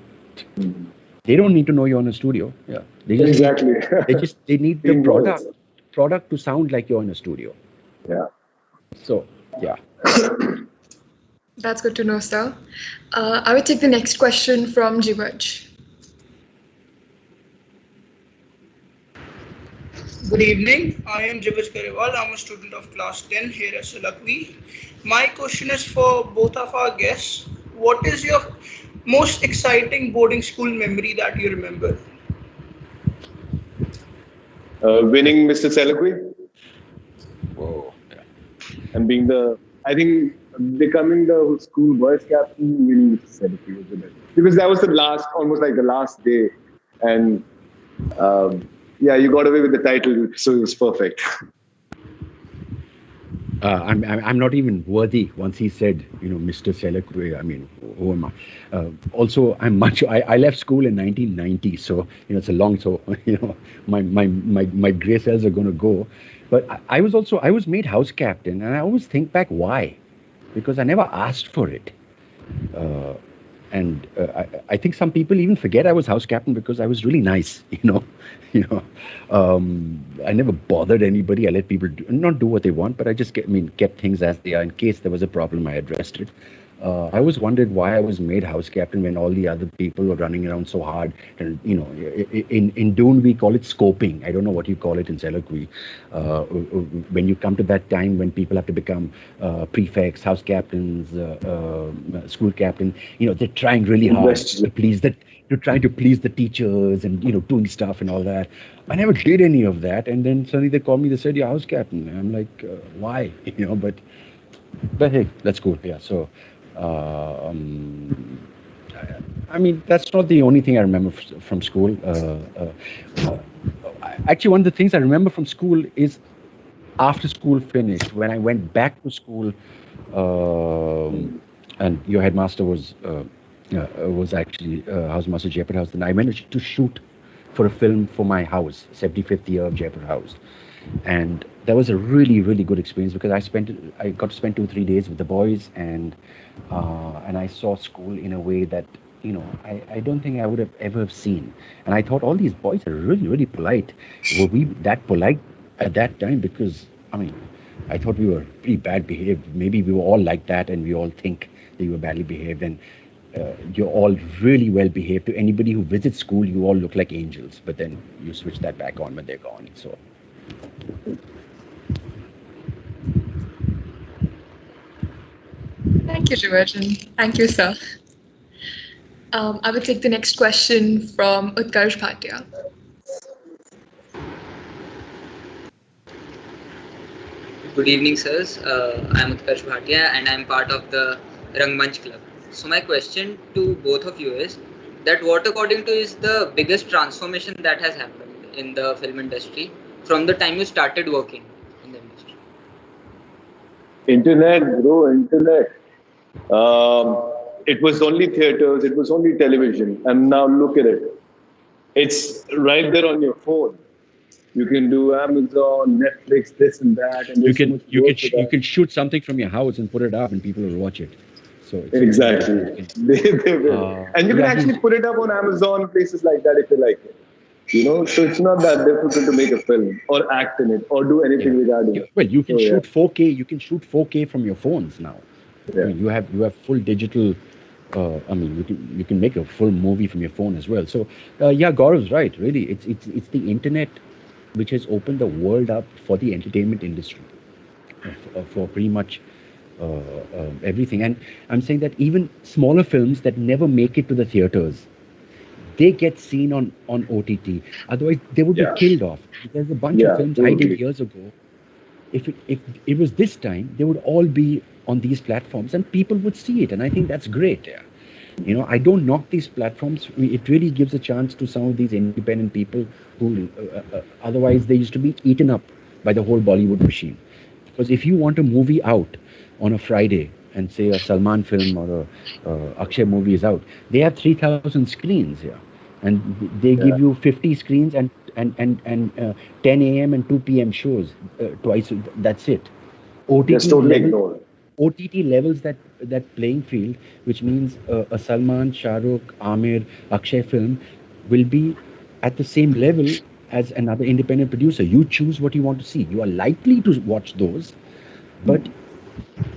They don't need to know you're in a studio. Yeah, they need the product to sound like you're in a studio. Yeah. So yeah. That's good to know, sir. I will take the next question from Jivaj. Good evening. I am Jivaj Garewal. I'm a student of class 10 here at SeQuins. My question is for both of our guests. What is your most exciting boarding school memory that you remember? Winning Mr. Selaqui. Whoa. And becoming the school vice captain, winning Mr. Selaqui was the best. Because that was almost like the last day. And you got away with the title, so it was perfect. I'm not even worthy. Once he said, Mr. Selaqui, I mean, who am I? Also, I left school in 1990, so it's a long. So my gray cells are going to go. But I was made house captain, and I always think back why, because I never asked for it. And I think some people even forget I was house captain because I was really nice, I never bothered anybody. I let people not do what they want, but I just kept things as they are. In case there was a problem, I addressed it. I always wondered why I was made house captain when all the other people were running around so hard. And in Doon we call it scoping. I don't know what you call it in Selaqui. When you come to that time when people have to become prefects, house captains, school captain, they're trying really hard to please the teachers and doing stuff and all that. I never did any of that, and then suddenly they called me. They said, "You're house captain." And I'm like, why? But hey, that's cool. Yeah. So. That's not the only thing I remember from school. Actually, one of the things I remember from school is after school finished, when I went back to school, and your headmaster was actually Housemaster Jaipur House, and I managed to shoot for a film for my house, 75th year of Jaipur House. And that was a really, really good experience because I got to spend 2-3 days with the boys, and I saw school in a way that I don't think I would have ever seen. And I thought all these boys are really, really polite. Were we that polite at that time? Because I thought we were pretty bad behaved. Maybe we were all like that, and we all think that we were badly behaved. And you're all really well behaved. To anybody who visits school, you all look like angels. But then you switch that back on when they're gone. So. Thank you, Shivajan. Thank you, sir. I will take the next question from Utkarsh Bhatia. Good evening, sirs. I'm Utkarsh Bhatia and I'm part of the Rangmanch Club. So my question to both of you is that what according to is the biggest transformation that has happened in the film industry from the time you started working in the industry? Internet, bro, internet. It was only theaters, it was only television, and now look at it. It's right there on your phone. You can do Amazon, Netflix, this and that, and you can shoot something from your house and put it up, and people will watch it. So it's exactly, they will. And you can actually put it up on Amazon, places like that if you like it. So it's not that difficult to make a film or act in it or do anything regarding it. Well, you can shoot 4K. You can shoot 4K from your phones now. Yeah. I mean, you have full digital. You can make a full movie from your phone as well. So Gaurav's right. Really, it's the internet which has opened the world up for the entertainment industry, for pretty much everything. And I'm saying that even smaller films that never make it to the theaters, they get seen on OTT. Otherwise, they would be killed off. There's a bunch of films I did years ago. If it was this time, they would all be on these platforms and people would see it. And I think that's great. Yeah. I don't knock these platforms. It really gives a chance to some of these independent people who otherwise they used to be eaten up by the whole Bollywood machine. Because if you want a movie out on a Friday and say a Salman film or a Akshay movie is out, they have 3,000 screens here. And they give you 50 screens and 10 a.m. and 2 p.m. shows twice. That's it. OTT levels that playing field, which means a Salman, Shah Rukh, Amir, Akshay film will be at the same level as another independent producer. You choose what you want to see. You are likely to watch those, but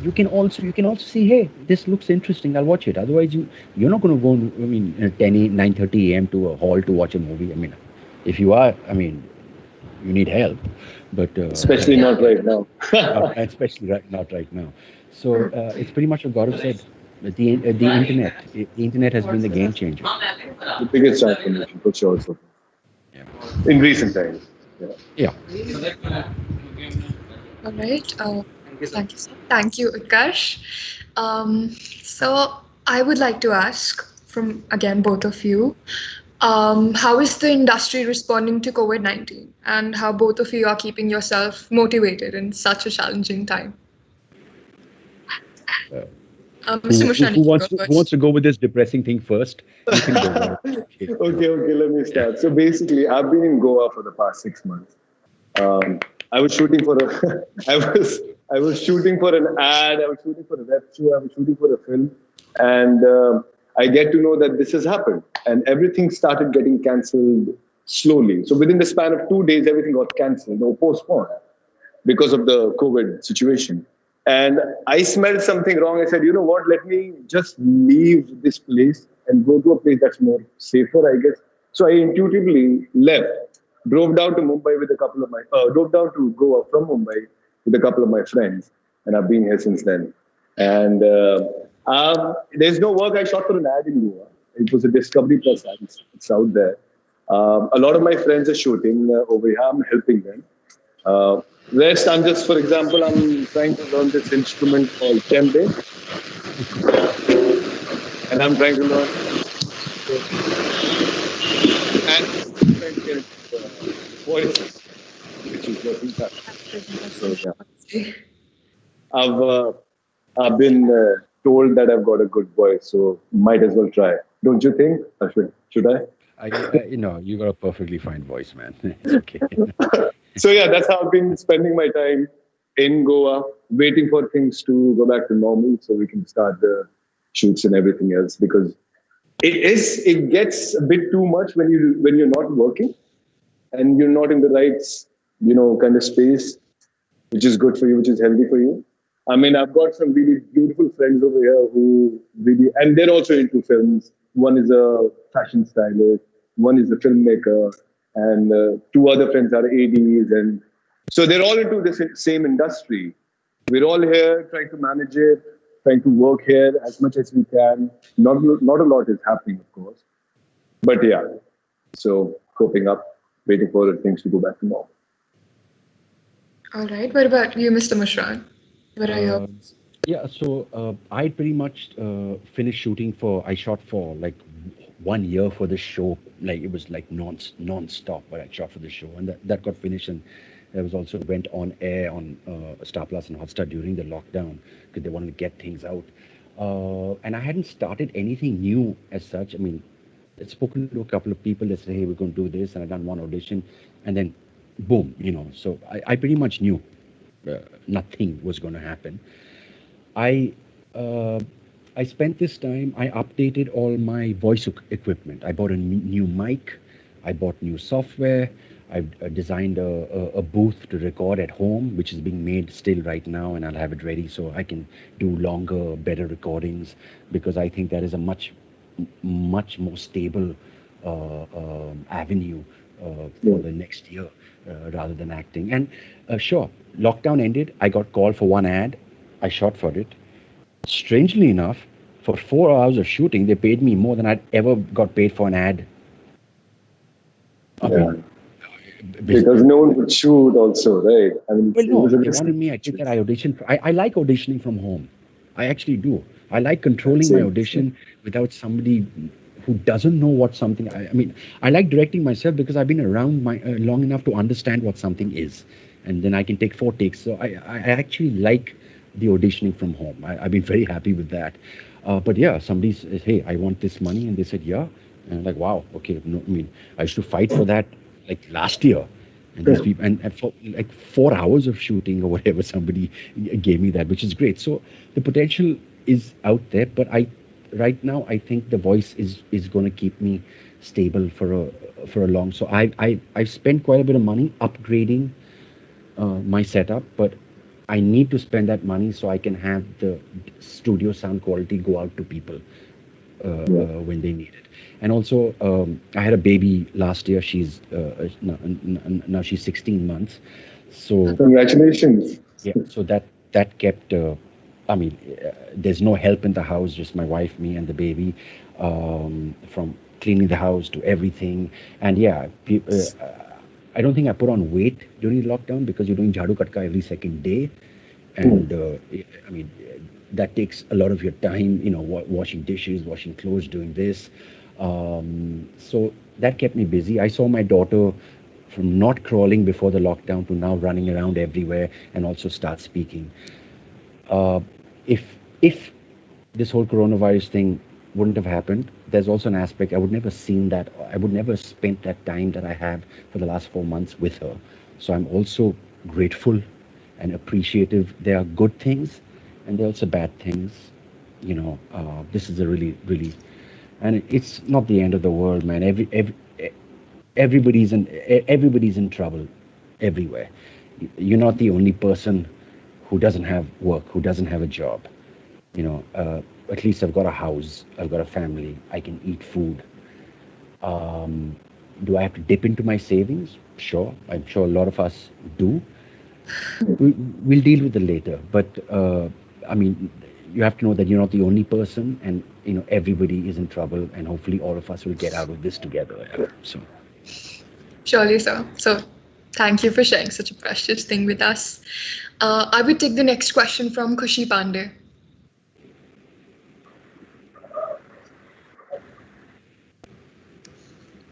you can also see, hey, this looks interesting, I'll watch it. Otherwise, you're not going to go 9:30 a.m. to a hall to watch a movie. I mean, if you are, you need help, but especially not right now. not right now. So it's pretty much what Gaurav said. The internet has been the game changer. The biggest transformation for sure. So. Yeah. In recent times. Yeah. All right. Thank you, sir. Thank you, Utkarsh. So I would like to ask from, again, both of you, how is the industry responding to COVID-19 and how both of you are keeping yourself motivated in such a challenging time? Mr. Mushran, who wants to go with this depressing thing first? You can go. Okay, let me start. So basically, I've been in Goa for the past 6 months. I was shooting for I was shooting for an ad, I was shooting for a web show, I was shooting for a film, and I get to know that this has happened, and everything started getting cancelled slowly. So within the span of 2 days, everything got cancelled or postponed because of the COVID situation. And I smelled something wrong. I said, you know what, let me just leave this place and go to a place that's more safer, I guess. So I intuitively left, drove down to Mumbai with a couple of drove down to Goa from Mumbai with a couple of my friends. And I've been here since then. And there's no work. I shot for an ad in Goa. It was a Discovery Plus ad. It's out there. A lot of my friends are shooting over here. I'm helping them. Rest, I'm just, for example, I'm trying to learn this instrument called Tembe. And I'm trying to learn. And voices, which is working fast. So, yeah. I've been told that I've got a good voice, so might as well try. Don't you think, Ashwin? Should I? You got a perfectly fine voice, man. It's okay. So yeah, that's how I've been spending my time in Goa, waiting for things to go back to normal so we can start the shoots and everything else. Because it gets a bit too much when you're not working and you're not in the right kind of space, which is good for you, which is healthy for you. I mean, I've got some really beautiful friends over here who really, and they're also into films. One is a fashion stylist, one is a filmmaker, and two other friends are ADs. And so they're all into the same industry. We're all here trying to manage it, trying to work here as much as we can. Not a lot is happening, of course. But yeah, so coping up, waiting for things to go back to normal. All right. What about you, Mr. Mushran? What are your... Yeah, so I pretty much finished shooting I shot for like 1 year for the show. Like it was like non-stop, but I shot for the show, and that got finished, and it was also went on air on Star Plus and Hotstar during the lockdown because they wanted to get things out. And I hadn't started anything new as such. I mean, I'd spoken to a couple of people that said, "Hey, we're going to do this," and I done one audition, and then boom, So I pretty much knew nothing was going to happen. I spent this time, I updated all my voice equipment. I bought a new mic, I bought new software, I designed a booth to record at home, which is being made still right now, and I'll have it ready so I can do longer, better recordings, because I think that is a much more stable avenue for the next year rather than acting. And sure, lockdown ended, I got called for one ad, I shot for it. Strangely enough, for 4 hours of shooting, they paid me more than I'd ever got paid for an ad. Because no one would shoot also, right? I mean, well, no, they wanted me, I did that, I auditioned. I like auditioning from home. I actually do. I like controlling my audition without somebody who doesn't know what something, I mean, I like directing myself because I've been around long enough to understand what something is. And then I can take 4 takes. So I actually like the auditioning from home. I've been very happy with that. But yeah, somebody says, "Hey, I want this money," and they said, "Yeah," and I'm like, "Wow, okay." No, I mean, I used to fight for that like last year, and these people, and for like 4 hours of shooting or whatever, somebody gave me that, which is great. So the potential is out there, but right now I think the voice is going to keep me stable for a long. So I've spent quite a bit of money upgrading my setup, but I need to spend that money so I can have the studio sound quality go out to people when they need it. And also, I had a baby last year. She's now she's 16 months. So congratulations. Yeah. So that kept. I mean, there's no help in the house, just my wife, me, and the baby, from cleaning the house to everything. And yeah, I don't think I put on weight during the lockdown because you're doing jhadu katka every second day. And I mean, that takes a lot of your time, washing dishes, washing clothes, doing this. So that kept me busy. I saw my daughter from not crawling before the lockdown to now running around everywhere and also start speaking. If this whole coronavirus thing wouldn't have happened, there's also an aspect I would never seen that. I would never spent that time that I have for the last 4 months with her. So I'm also grateful and appreciative. There are good things and there are also bad things. This is a really, and it's not the end of the world, man. Everybody's in trouble everywhere. You're not the only person who doesn't have work, who doesn't have a job. At least I've got a house, I've got a family, I can eat food. Do I have to dip into my savings? Sure, I'm sure a lot of us do. We'll deal with it later. But I mean, you have to know that you're not the only person, and everybody is in trouble, and hopefully all of us will get out of this together. So surely, sir. So thank you for sharing such a precious thing with us. I would take the next question from Khushi Pandey.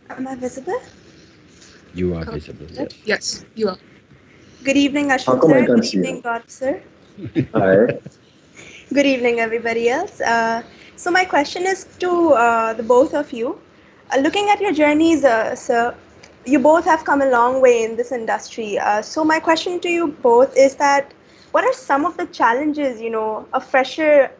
Am I visible? You are visible. Yes, you are. Good evening, Ashwin sir. Good evening, God sir. Hi. Good evening, everybody else. So my question is to the both of you. Looking at your journeys, sir, you both have come a long way in this industry. So my question to you both is that, what are some of the challenges, a fresher,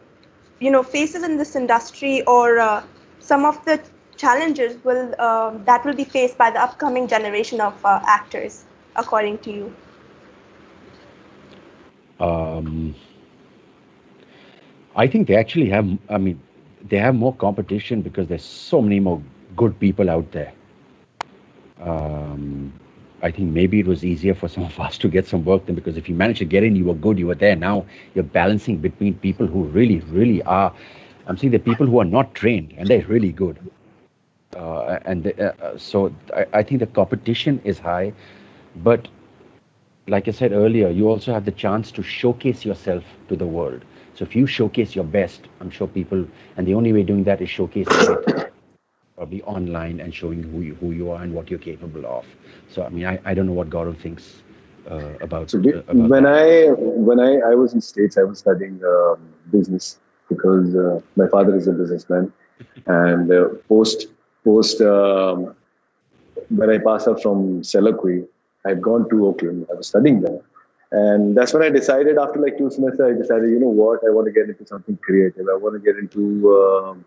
faces in this industry, or some of the challenges that will be faced by the upcoming generation of actors, according to you? I think they actually have. I mean, they have more competition because there's so many more good people out there. I think maybe it was easier for some of us to get some work then, because if you managed to get in, you were good, you were there. Now you're balancing between people who really, really are. I'm seeing the people who are not trained and they're really good. So I think the competition is high, but like I said earlier, you also have the chance to showcase yourself to the world. So if you showcase your best, I'm sure people, and the only way doing that is showcasing it probably online and showing who you are and what you're capable of. So I mean, I don't know what Gaurav thinks about. So About when that. I was in States, I was studying business because my father is a businessman, and post when I passed out from Selakui, I'd gone to Oakland. I was studying there, and that's when I decided. After like 2 semesters, I decided, you know what, I want to get into something creative. I want to get into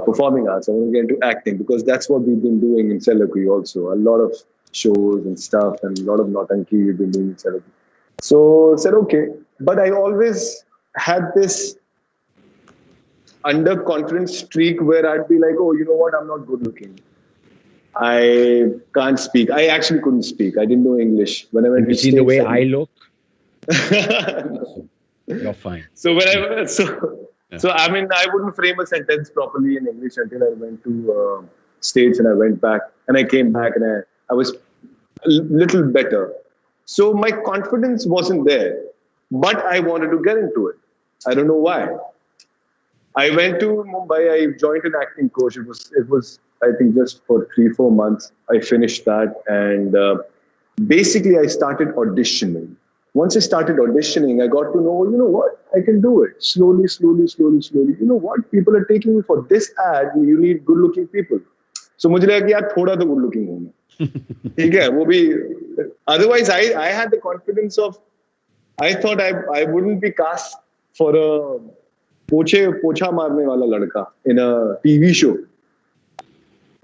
performing arts. I want to get into acting because that's what we've been doing in Selakui also. A lot of shows and stuff, and a lot of Nautanki we've been doing in Selakui. So I said okay, but I always had this underconfident streak where I'd be like, oh, you know what, I'm not good looking. I can't speak. I actually couldn't speak. I didn't know English. When I went Have you to seen the States, way I look? You're fine. So so I mean, I wouldn't frame a sentence properly in English until I went to States, and I went back, and I came back, and I was a little better. So my confidence wasn't there, but I wanted to get into it. I don't know why. I went to Mumbai. I joined an acting course. It was I think just for 3-4 months. I finished that, and basically I started auditioning. Once I started auditioning, I got to know, you know what, I can do it. Slowly. You know what, people are taking me for this ad. You need good-looking people. So मुझे लगा कि यार थोड़ा तो good-looking हूँ मैं. ठीक है, वो भी. Otherwise, I had the confidence of. I thought I wouldn't be cast for a पोछा मारने वाला लड़का in a TV show.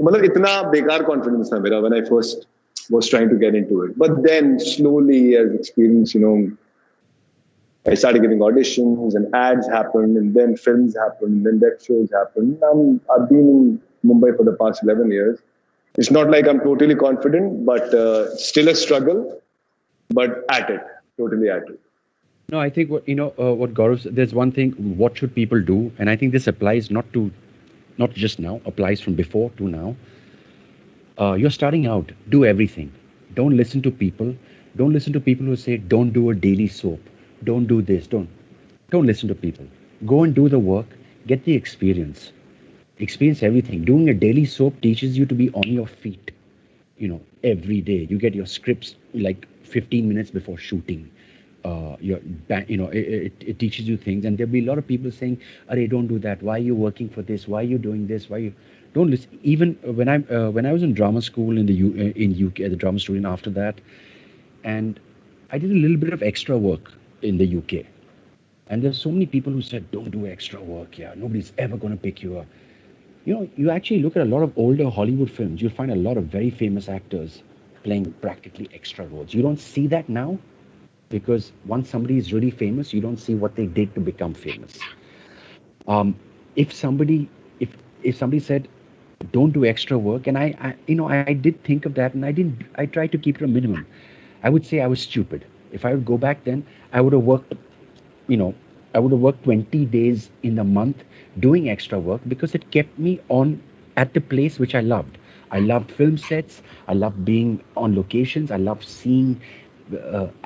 मतलब इतना बेकार confidence था मेरा when I first was trying to get into it. But then slowly as experience, I started getting auditions and ads happened, and then films happened, and then web shows happened. I've been in Mumbai for the past 11 years. It's not like I'm totally confident, but still a struggle, but at it, totally at it. No, I think what Gaurav said, there's one thing, what should people do? And I think this applies not just now, applies from before to now. You're starting out, do everything. Don't listen to people. Don't listen to people who say, don't do a daily soap. Don't do this. Don't listen to people. Go and do the work. Get the experience. Experience everything. Doing a daily soap teaches you to be on your feet. Every day. You get your scripts like 15 minutes before shooting. It teaches you things, and there'll be a lot of people saying, "Arey, don't do that. Why are you working for this? Why are you doing this? Why you don't listen?" Even when I was in drama school in UK, the drama student after that, and I did a little bit of extra work in the UK, and there's so many people who said, "Don't do extra work. Yeah, nobody's ever going to pick you up." You actually look at a lot of older Hollywood films, you'll find a lot of very famous actors playing practically extra roles. You don't see that now. Because once somebody is really famous, you don't see what they did to become famous. If somebody said, "Don't do extra work," and I did think of that, and I tried to keep it a minimum. I would say I was stupid. If I would go back then, I would have worked, I would have worked 20 days in the month doing extra work because it kept me on at the place which I loved. I loved film sets. I loved being on locations. I loved seeing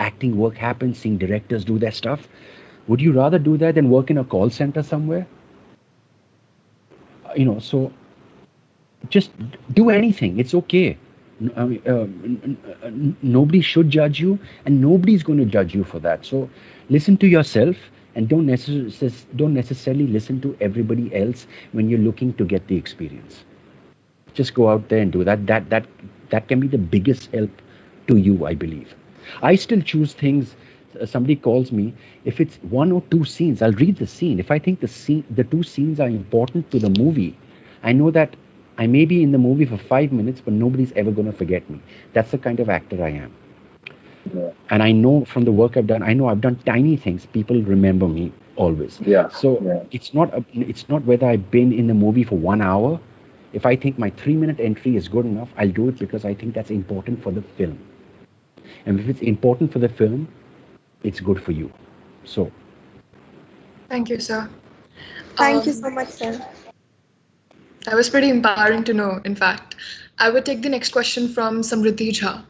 acting work happen, seeing directors do their stuff. Would you rather do that than work in a call center somewhere? So just do anything. It's okay. Nobody should judge you, and nobody's going to judge you for that. So listen to yourself, and don't necessarily listen to everybody else when you're looking to get the experience. Just go out there and do that. That can be the biggest help to you, I believe. I still choose things. Somebody calls me. If it's 1 or 2 scenes, I'll read the scene. If I think the 2 scenes are important to the movie, I know that I may be in the movie for 5 minutes, but nobody's ever going to forget me. That's the kind of actor I am. Yeah. And I know from the work I've done, I've done tiny things. People remember me always. Yeah. So it's not whether I've been in the movie for 1 hour. If I think my 3-minute entry is good enough, I'll do it because I think that's important for the film. And if it's important for the film, it's good for you. So. Thank you, sir. Thank you so much, sir. That was pretty empowering to know, in fact. I would take the next question from Samriddhi Jha.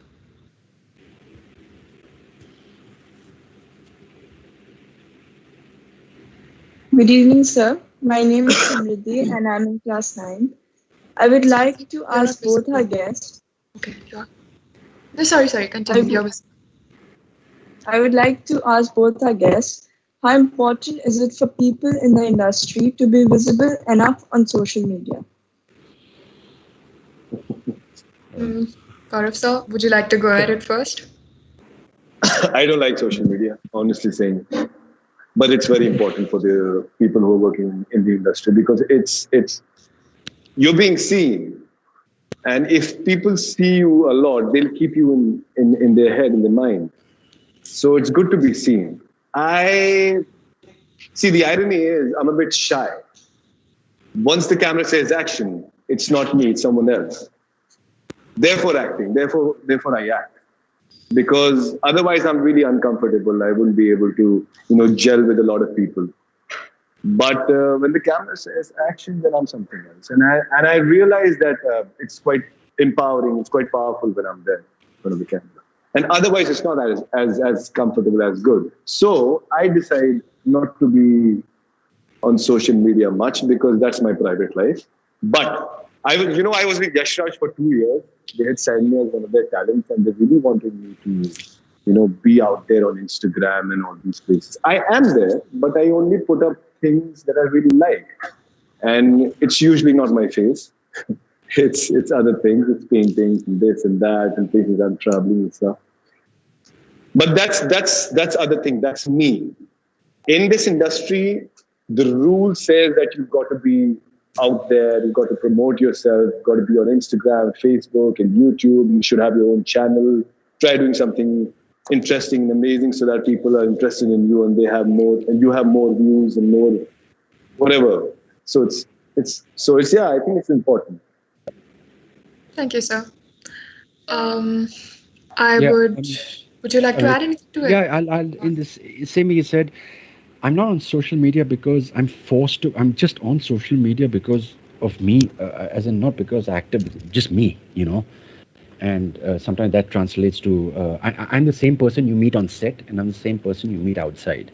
Good evening, sir. My name is Samriddhi and I'm in class 9. I would like to ask both our guests. Okay, sure. No, sorry, continue. I would like to ask both our guests, how important is it for people in the industry to be visible enough on social media? Gaurav sir, would you like to go at it first? I don't like social media, honestly saying, but it's very important for the people who are working in the industry because it's you're being seen, and if people see you a lot, they'll keep you in their head, in their mind. So it's good to be seen. I see the irony is I'm a bit shy. Once the camera says action, it's not me, it's someone else. Therefore acting, therefore I act. Because otherwise I'm really uncomfortable. I wouldn't be able to, gel with a lot of people. But when the camera says action, then I'm something else. And I realize that it's quite empowering, it's quite powerful when I'm there in front of the camera. And otherwise it's not as comfortable, as good. So I decide not to be on social media much because that's my private life. But I was with Yash Raj for 2 years. They had signed me as one of their talents and they really wanted me to, be out there on Instagram and all these places. I am there, but I only put up things that I really like. And it's usually not my face. It's other things. It's paintings and this and that and places I'm traveling and stuff. But that's other thing. That's me. In this industry, the rule says that you've got to be out there, you've got to promote yourself, you've got to be on Instagram, Facebook, and YouTube. You should have your own channel. Try doing something interesting and amazing so that people are interested in you and they have more, and you have more views and more whatever. So I think it's important. Thank you, sir. Would you like to add anything to it? Yeah, I'll in this same way you said, I'm not on social media because I'm forced to. I'm just on social media because of me, as in not because active, just me, And sometimes that translates to I'm the same person you meet on set, and I'm the same person you meet outside.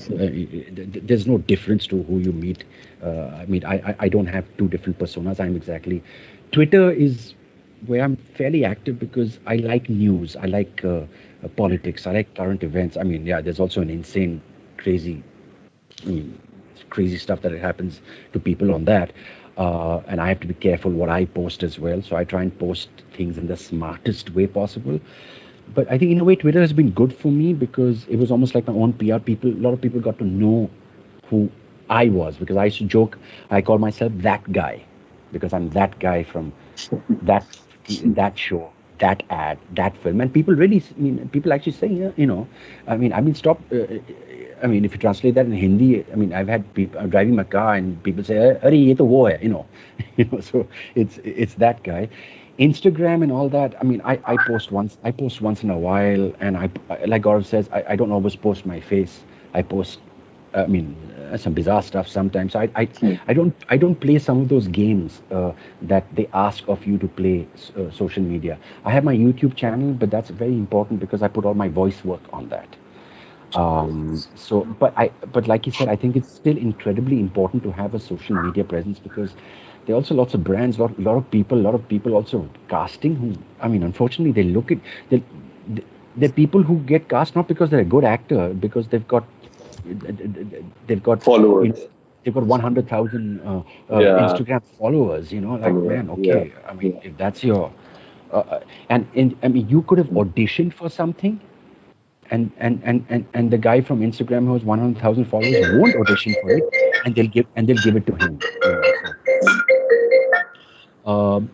There's no difference to who you meet. I don't have two different personas. Twitter is where I'm fairly active because I like news. I like politics. I like current events. There's also an insane, crazy stuff that happens to people on that. And I have to be careful what I post as well. So I try and post things in the smartest way possible. But I think in a way, Twitter has been good for me because it was almost like my own PR. A lot of people got to know who I was because I used to joke, I call myself that guy because I'm that guy from that show, that ad, that film. And people actually say, I've been stopped. If you translate that in Hindi, I've had people I'm driving my car and people say, "Arey, ye to wo hai," So it's that guy. Instagram and all that. I post once in a while, and I like Gaurav says, I don't always post my face. I post, some bizarre stuff sometimes. So I don't play some of those games that they ask of you to play social media. I have my YouTube channel, but that's very important because I put all my voice work on that. But like you said, I think it's still incredibly important to have a social media presence because there are also lots of brands, lot of people also casting who, unfortunately they look at, they're people who get cast not because they're a good actor, because they've got followers. They've got 100,000 Instagram followers, man, okay. Yeah. If that's your, you could have auditioned for something, and the guy from Instagram who has 100,000 followers won't audition for it, and they'll give it to him.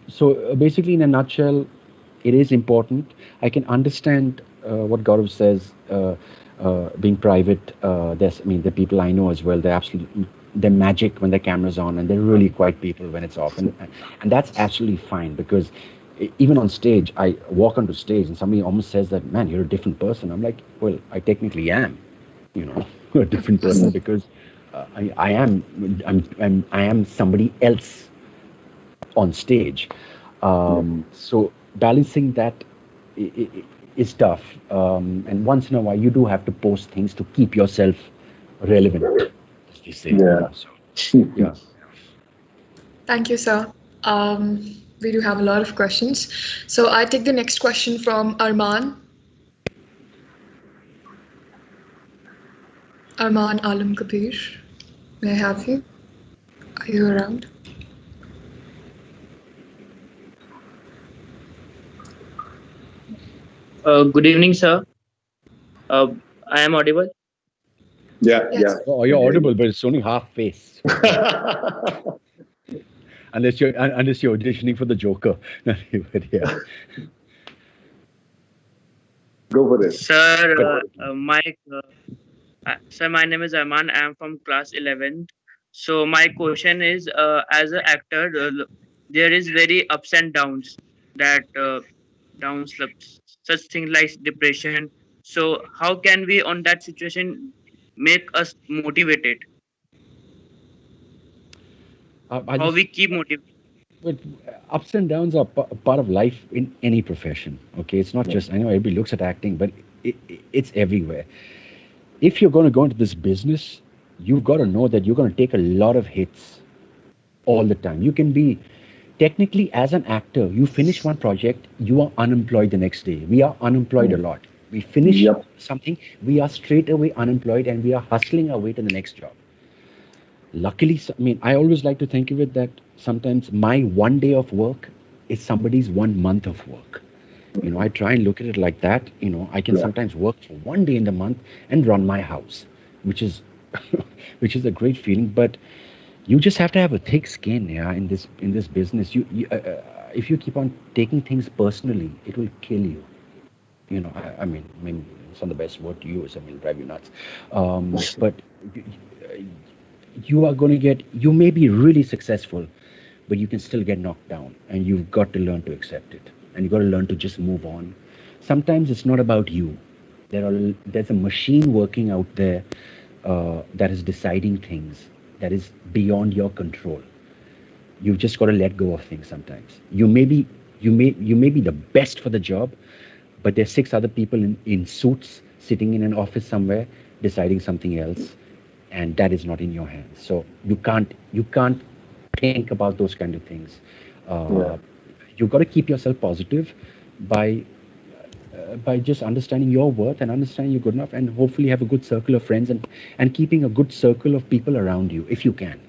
So basically, in a nutshell, it is important. I can understand what Gaurav says being private, the people I know as well, they're magic when their camera's on, and they're really quiet people when it's off, and that's absolutely fine, because even on stage, I walk onto stage and somebody almost says that, man, you're a different person. I'm like, well, I technically am, a different person, because I am somebody else on stage. So balancing that is tough. And once in a while, you do have to post things to keep yourself relevant, as you say. So, yeah. Thank you, sir. We do have a lot of questions. So I take the next question from Arman. Arman Alam Kabir. May I have you? Are you around? Good evening, sir. I am audible. Yeah. Oh, you're audible, but it's only half face. unless you're auditioning for the Joker. But yeah. Go for it, sir. Sir, my name is Arman. I am from class 11th. So my question is, as an actor, there is very ups and downs. That downs, such things like depression. So how can we, on that situation, make us motivated? How we keep motivated? But ups and downs are part of life in any profession. Okay, it's not just, I know everybody looks at acting, but it's everywhere. If you're going to go into this business, you've got to know that you're going to take a lot of hits all the time. You can be technically, as an actor, you finish one project, you are unemployed the next day. We are unemployed a lot. We finish something, we are straight away unemployed, and we are hustling our way to the next job. Luckily, I always like to think of it that sometimes my one day of work is somebody's 1 month of work. I try and look at it like that. I can sometimes work for 1 day in the month and run my house, which is which is a great feeling. But you just have to have a thick skin, in this business. If you keep on taking things personally, it will kill you. Maybe it's not the best word to use. Drive you nuts. But you may be really successful, but you can still get knocked down, and you've got to learn to accept it, and you've got to learn to just move on. Sometimes it's not about you. There's a machine working out there that is deciding things that is beyond your control. You've just got to let go of things sometimes. You may be the best for the job, but there's 6 other people in suits sitting in an office somewhere deciding something else, and that is not in your hands. So you can't think about those kind of things. You've got to keep yourself positive by just understanding your worth and understanding you're good enough, and hopefully have a good circle of friends and keeping a good circle of people around you, if you can,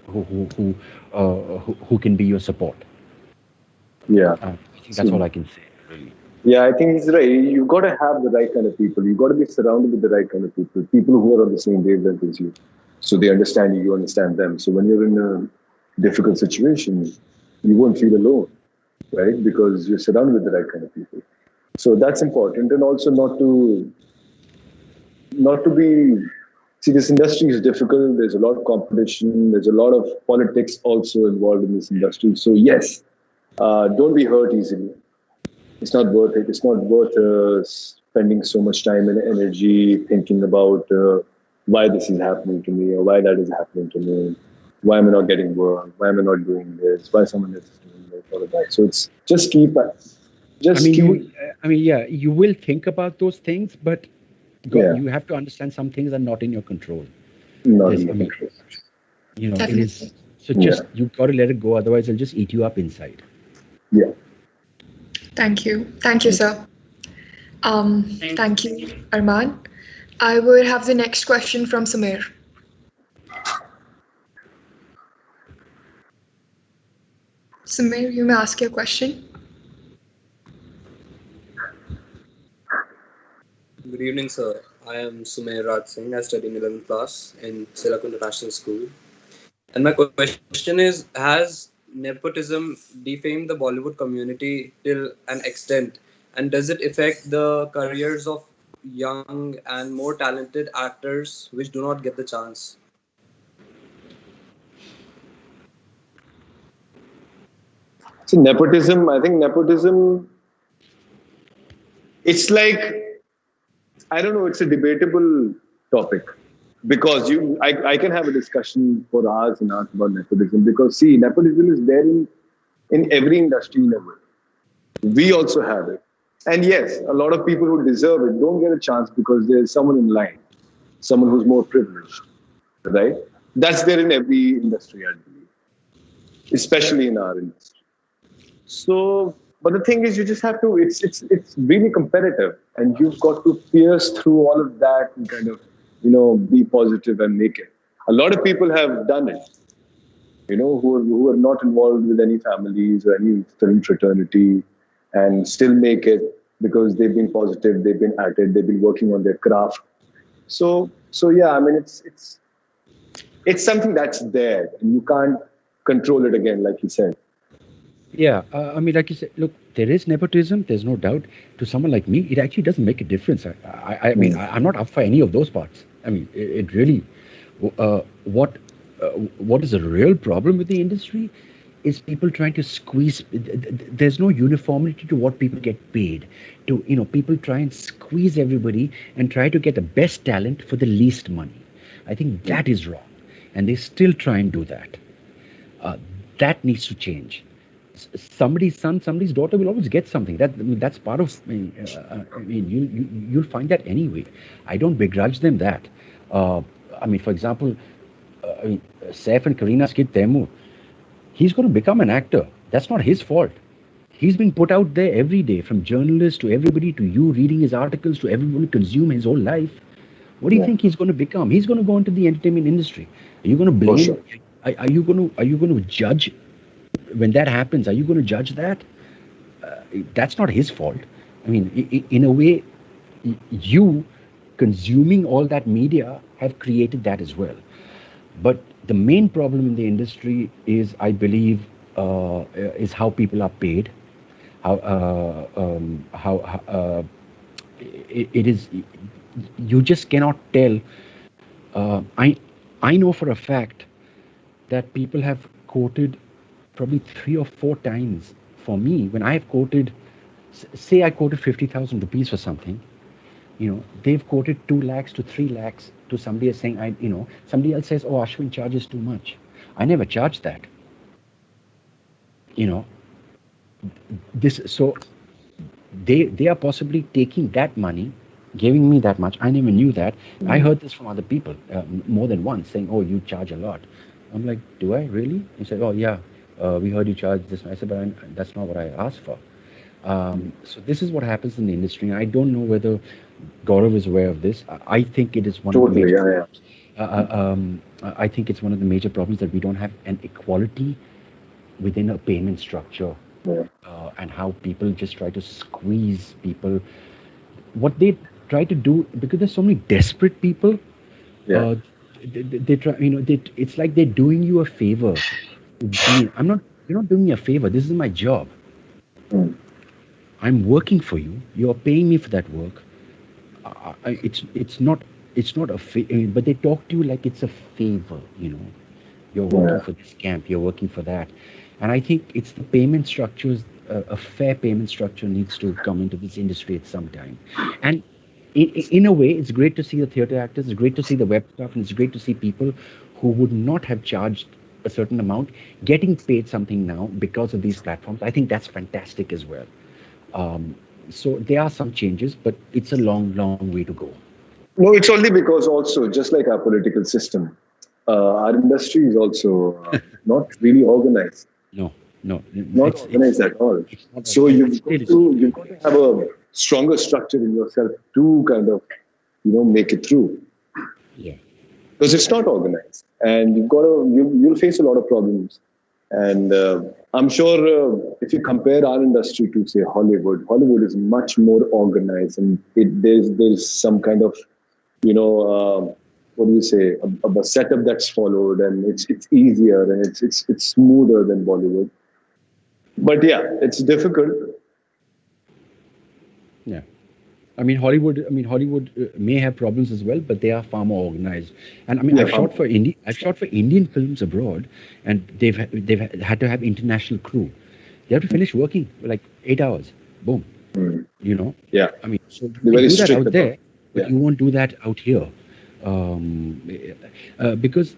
who can be your support. I think that's all I can say, really. Yeah, I think he's right. You've got to have the right kind of people. You've got to be surrounded with the right kind of people who are on the same wavelength as you. So they understand you, you understand them. So when you're in a difficult situation, you won't feel alone, right? Because you're surrounded with the right kind of people. So that's important. And also not to be, see, this industry is difficult. There's a lot of competition. There's a lot of politics also involved in this industry. So yes, don't be hurt easily. It's not worth it. It's not worth spending so much time and energy thinking about why this is happening to me or why that is happening to me. Why am I not getting work? Why am I not doing this? Why someone else is doing this? All of that. So it's just keep. You will think about those things, but you have to understand some things are not in your control. Not in your control. It is. So just you've got to let it go. Otherwise, it'll just eat you up inside. Yeah. Thank you, sir. Thank you, Arman. I would have the next question from Samir. Samir, you may ask your question. Good evening, sir. I am Sumer Raj Singh. I study in 11th class in Sirac International School. And my question is, has nepotism defamed the Bollywood community till an extent? And does it affect the careers of young and more talented actors which do not get the chance? So nepotism, I think nepotism, it's like, I don't know, it's a debatable topic because I can have a discussion for hours and hours about nepotism because see, nepotism is there in every industry in a way. We also have it. And yes, a lot of people who deserve it don't get a chance because there's someone in line, someone who's more privileged, right? That's there in every industry, I believe, especially in our industry. So, but the thing is, you just have to. It's really competitive, and you've got to pierce through all of that and kind of, be positive and make it. A lot of people have done it, who are not involved with any families or any film fraternity, and still make it because they've been positive, they've been at it, they've been working on their craft. So yeah, I mean, it's something that's there, and you can't control it again, like you said. Yeah, I mean, like you said, look, there is nepotism. There's no doubt. To someone like me, it actually doesn't make a difference. I mean, I'm not up for any of those parts. I mean, it really. What is a real problem with the industry is people trying to squeeze. There's no uniformity to what people get paid. People try and squeeze everybody and try to get the best talent for the least money. I think that is wrong, and they still try and do that. That needs to change. Somebody's son, somebody's daughter will always get something. That's part of. You'll find that anyway. I don't begrudge them that. For example, Saif and Karina's kid Taimur, he's going to become an actor. That's not his fault. He's being put out there every day, from journalists to everybody, to you reading his articles, to everyone consume his whole life. What do you think he's going to become? He's going to go into the entertainment industry. Are you going to blame? Sure. Are you going to judge when that happens? Are you going to judge that? That's not his fault. I mean, in a way, you consuming all that media have created that as well. But the main problem in the industry is, I believe, is how people are paid. It is. You just cannot tell. I know for a fact that people have quoted probably 3 or 4 times for me when I have quoted. Say I quoted 50,000 rupees for something. They've quoted 2 lakhs to 3 lakhs to somebody saying, somebody else says, oh, Ashwin charges too much. I never charged that. So they are possibly taking that money, giving me that much. I never knew that. I heard this from other people more than once saying, oh, you charge a lot. I'm like, do I really? He said, oh, yeah, we heard you charge this. I said, but that's not what I asked for. So this is what happens in the industry. I don't know whether Gaurav is aware of this. I think it is one of the major I think it's one of the major problems that we don't have an equality within a payment structure, and how people just try to squeeze people. What they try to do, because there's so many desperate people, they try. It's like they're doing you a favor. You're not doing me a favor. This is my job. I'm working for you. You're paying me for that work. It's not a favor, but they talk to you like it's a favor. You're working for this camp. You're working for that, and I think it's the payment structures. A fair payment structure needs to come into this industry at some time. And in a way, it's great to see the theatre actors. It's great to see the web stuff, and it's great to see people who would not have charged a certain amount getting paid something now because of these platforms. I think that's fantastic as well. So there are some changes, but it's a long, long way to go. No, it's only because also, just like our political system, our industry is also not really organized. No, not organized at all. So you've got to have a stronger structure in yourself to kind of, make it through. Yeah. Because it's not organized, and you'll face a lot of problems. And I'm sure if you compare our industry to, say, Hollywood is much more organized, and there's some kind of, what do you say, a setup that's followed, and it's easier and it's smoother than Bollywood. But yeah, it's difficult. Yeah. I mean, Hollywood may have problems as well, but they are far more organized. And I mean, Yeah, I've shot for Indian films abroad, and they've had to have international crew. They have to finish working like 8 hours. Boom. You know. Yeah. I mean, so They're you very do that strict out about there, it. but Yeah. you won't do that out here, because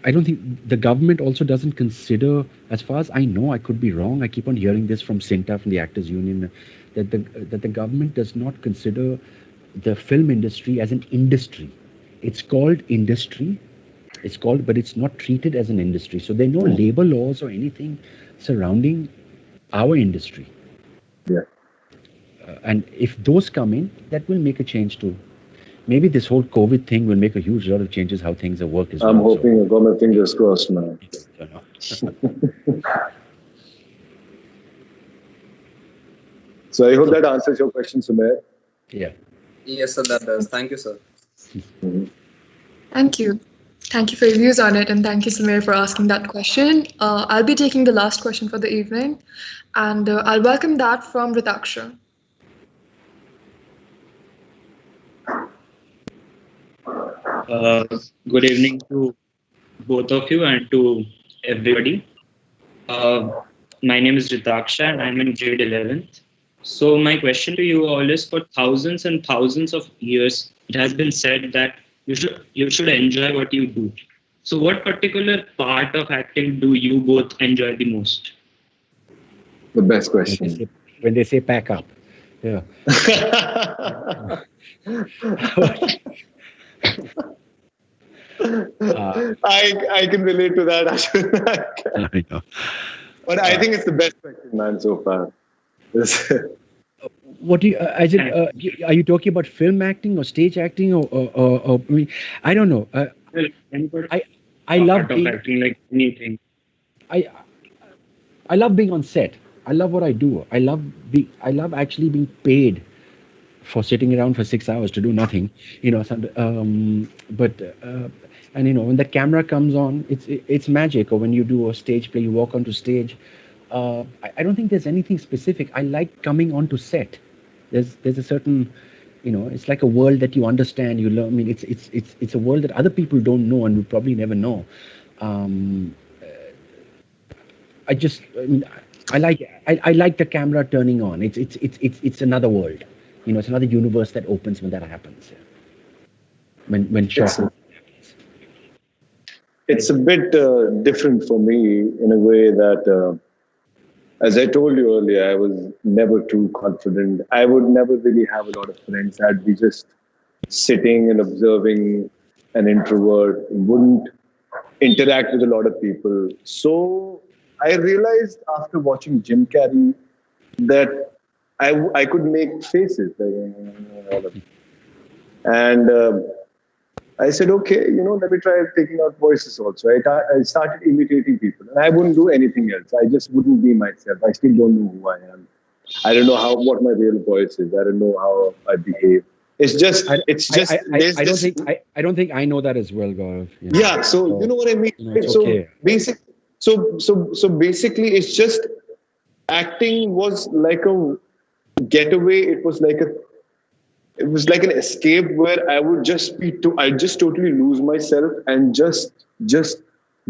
I don't think the government also doesn't consider, as far as I know, I could be wrong. I keep on hearing this from CINTA, from the Actors Union, that the government does not consider the film industry as an industry. It's called industry. But it's not treated as an industry. So there are no labor laws or anything surrounding our industry. Yeah. And if those come in, that will make a change too. Maybe this whole COVID thing will make a huge lot of changes how things are worked as I'm well. hoping, I've got my fingers crossed now. So I hope that answers your question, Sumer. Yeah. Yes, sir, that does. Thank you, sir. Thank you. Thank you for your views on it, and thank you, Samir, for asking that question. I'll be taking the last question for the evening, and I'll welcome that from Ritaksha. Good evening to both of you and to everybody. My name is Ritaksha and I'm in grade 11th. So my question to you all is, for thousands and thousands of years, it has been said that you should enjoy what you do. So what particular part of acting do you both enjoy the most? The best question. When they say pack up. Yeah. I can relate to that, Ashwin. I know. But I think it's the best question, man, so far. What do you? Are you talking about film acting or stage acting or I mean, I don't know. I love being, acting, like anything. I love being on set. I love what I do. I love actually being paid for sitting around for 6 hours to do nothing, you know. And you know, when the camera comes on, it's magic. Or when you do a stage play, you walk onto stage. I don't think there's anything specific. I like coming onto set. There's a certain, you know, it's like a world that you understand. You learn. I mean, it's a world that other people don't know and will probably never know. I like the camera turning on. It's another world. You know, it's another universe that opens when that happens. When shot. It's a bit different for me in a way that, as I told you earlier, I was never too confident. I would never really have a lot of friends. I'd be just sitting and observing, an introvert, wouldn't interact with a lot of people. So I realized after watching Jim Carrey that I could make faces. And I said, okay, you know, let me try taking out voices also. I started imitating people, and I wouldn't do anything else. I just wouldn't be myself. I still don't know who I am. I don't know what my real voice is. I don't know how I behave. It's just. I don't think I know that as well, Gaurav. Yeah. So you know what I mean. You know, it's okay. So basically, it's just acting was like a getaway. It was like an escape where I would just I'd just totally lose myself and just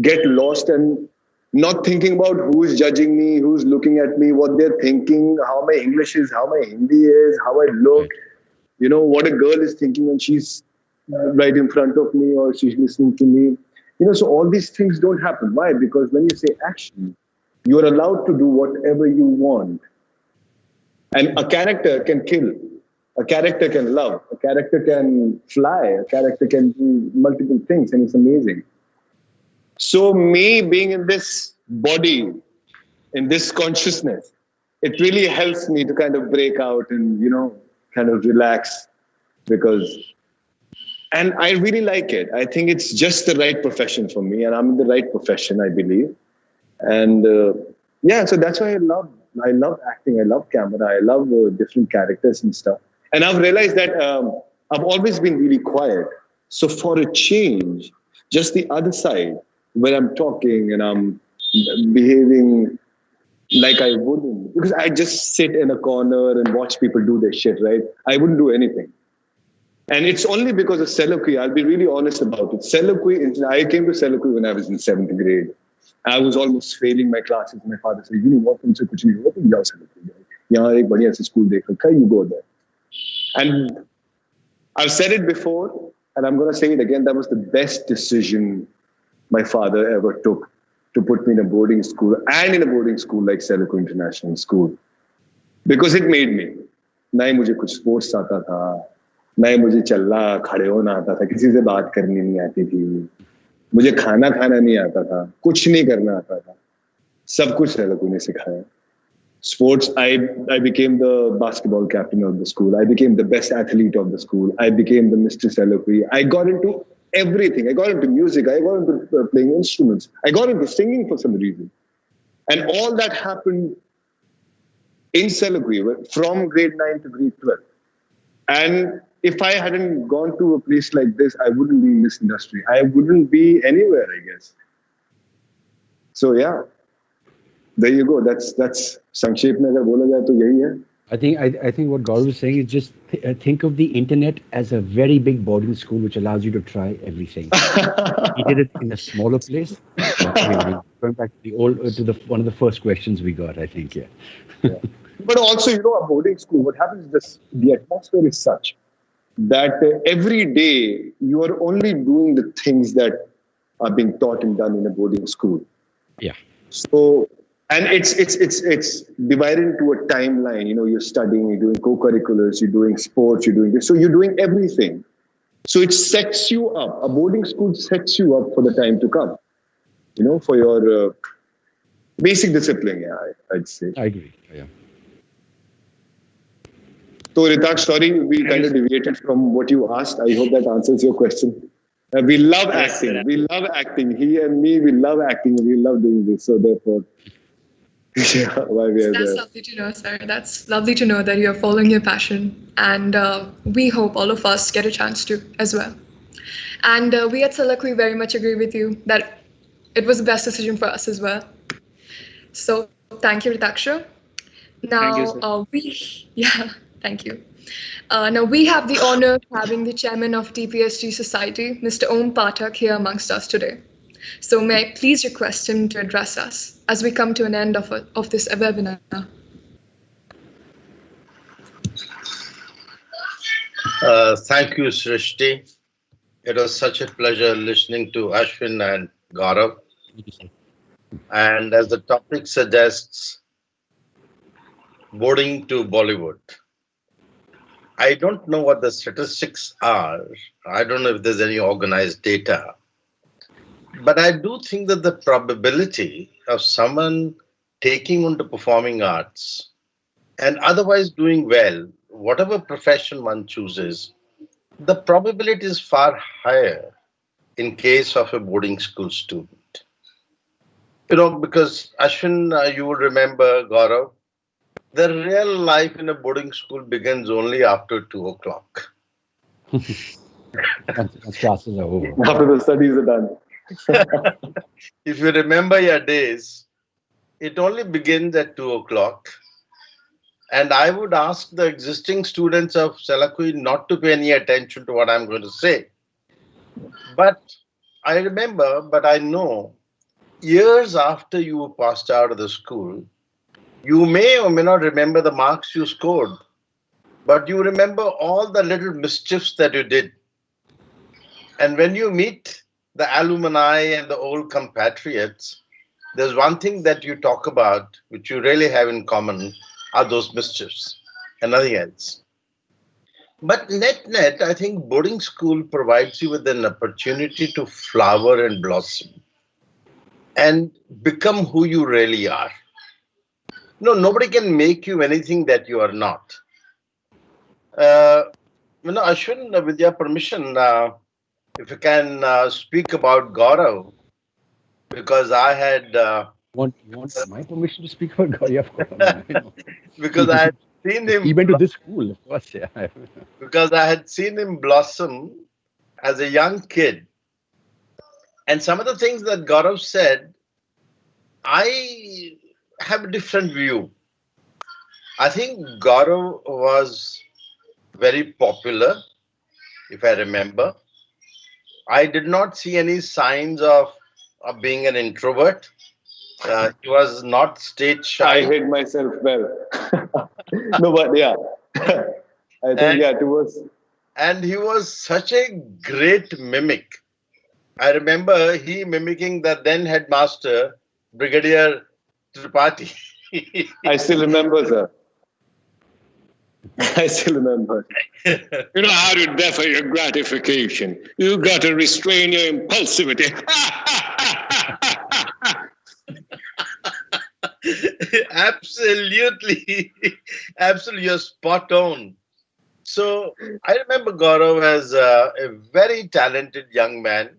get lost and not thinking about who's judging me, who's looking at me, what they're thinking, how my English is, how my Hindi is, how I look, you know, what a girl is thinking when she's right in front of me or she's listening to me. You know, so all these things don't happen. Why? Because when you say action, you're allowed to do whatever you want. And a character can kill. A character can love, a character can fly, a character can do multiple things, and it's amazing. So me being in this body, in this consciousness, it really helps me to kind of break out and, you know, kind of relax and I really like it. I think it's just the right profession for me, and I'm in the right profession, I believe. And so that's why I love acting. I love camera. I love different characters and stuff. And I've realized that I've always been really quiet. So for a change, just the other side, where I'm talking and I'm behaving Like I wouldn't, because I just sit in a corner and watch people do their shit, right? I wouldn't do anything. And it's only because of Selakui, I'll be really honest about it. Selakui, I came to Selakui when I was in 7th grade. I was almost failing my classes. My father said, you know what, तुमसे कुछ नहीं होगा, तुम जाओ Selakui. यहाँ एक बढ़िया सी school देख रखा है, you go there. And I've said it before, and I'm going to say it again, that was the best decision my father ever took, to put me in a boarding school, and in a boarding school like Selakui International School. Because it made me. ना ही मुझे कुछ sports आता था, ना ही मुझे चलना खड़े होना आता था, किसी से बात करनी नहीं आती थी, मुझे खाना खाना नहीं आता था, कुछ नहीं करना आता था, सब कुछ Selakui ने सिखाया. Sports, I became the basketball captain of the school. I became the best athlete of the school. I became the Mr. Selakui. I got into everything. I got into music. I got into playing instruments. I got into singing for some reason. And all that happened in Selakui from grade 9 to grade 12. And if I hadn't gone to a place like this, I wouldn't be in this industry. I wouldn't be anywhere, I guess. So yeah. There you go. That's संक्षेप में अगर बोला जाए तो यही है. I think what Gaurav is saying is just think of the internet as a very big boarding school which allows you to try everything. He did it in a smaller place. Going back to one of the first questions we got, I think, yeah. But also, a boarding school, what happens is the atmosphere is such that every day you are only doing the things that are being taught and done in a boarding school. Yeah. So. And it's divided into a timeline. You're studying, you're doing co-curriculars, you're doing sports, you're doing this. So you're doing everything. So it sets you up. A boarding school sets you up for the time to come. For your basic discipline, I'd say. I agree, yeah. So Ritak, sorry, we kind of deviated from what you asked. I hope that answers your question. We love acting. We love acting. He and me, we love acting. We love doing this. So therefore... Yeah, why we are That's there. lovely to know, sir. That's lovely to know that you're following your passion. And we hope all of us get a chance to as well. And we at Selakui very much agree with you that it was the best decision for us as well. So thank you, Ritaksha. Now, thank you. Now we have the honor of having the chairman of Dpsg Society, Mr. Om Pathak, here amongst us today. So may I please request him to address us as we come to an end of this webinar. Thank you, Srishti. It was such a pleasure listening to Ashwin and Gaurav. And as the topic suggests, boarding to Bollywood. I don't know what the statistics are. I don't know if there's any organized data. But I do think that the probability of someone taking on to performing arts and otherwise doing well, whatever profession one chooses, the probability is far higher in case of a boarding school student. Because Ashwin, you would remember, Gaurav, the real life in a boarding school begins only after 2 o'clock. Once classes are over. After the studies are done. If you remember your days, it only begins at 2 o'clock. And I would ask the existing students of Selakui not to pay any attention to what I'm going to say. But I remember, but I know, years after you passed out of the school, you may or may not remember the marks you scored, but you remember all the little mischiefs that you did. And when you meet the alumni and the old compatriots, there's one thing that you talk about, which you really have in common, are those mischiefs and nothing else. But net, I think boarding school provides you with an opportunity to flower and blossom and become who you really are. No, nobody can make you anything that you are not. Ashwin, with your permission, if you can speak about Gaurav, because I had... Want my permission to speak about Gaurav? Because I had seen him... He went to this school, of course, yeah. Because I had seen him blossom as a young kid. And some of the things that Gaurav said, I have a different view. I think Gaurav was very popular, if I remember. I did not see any signs of being an introvert. He was not stage shy. I hid myself well. No, but yeah. I think, yeah, towards. And he was such a great mimic. I remember he mimicking the then headmaster, Brigadier Tripathi. I still remember, sir. I still remember. You know how to defer your gratification. You got to restrain your impulsivity. Absolutely. Absolutely. You're spot on. So I remember Gaurav as a very talented young man.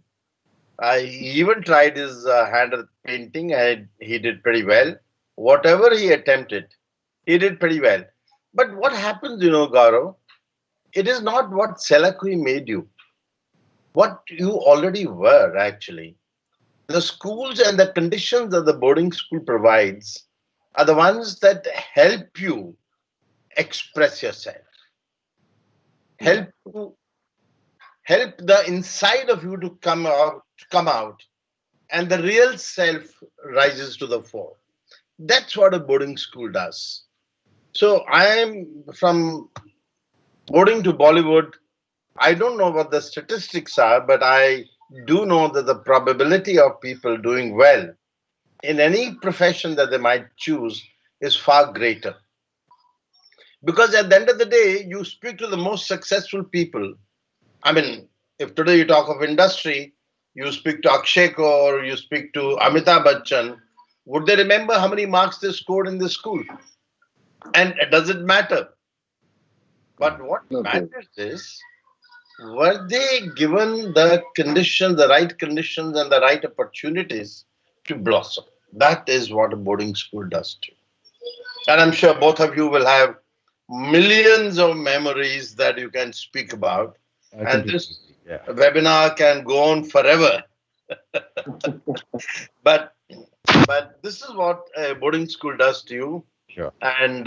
He even tried his hand at painting and he did pretty well. Whatever he attempted, he did pretty well. But what happens, Gaurav, it is not what SeLaQuI made you. What you already were, actually. The schools and the conditions that the boarding school provides are the ones that help you express yourself. Help the inside of you to come out, and the real self rises to the fore. That's what a boarding school does. So I am from boarding to Bollywood. I don't know what the statistics are, but I do know that the probability of people doing well in any profession that they might choose is far greater. Because at the end of the day, you speak to the most successful people. I mean, if today you talk of industry, you speak to Akshay Kaur, you speak to Amitabh Bachchan, would they remember how many marks they scored in the school? And does it matter? But what matters is, were they given the conditions, the right conditions and the right opportunities to blossom? That is what a boarding school does to you. And I'm sure both of you will have millions of memories that you can speak about. And this webinar can go on forever. But this is what a boarding school does to you. Sure. And,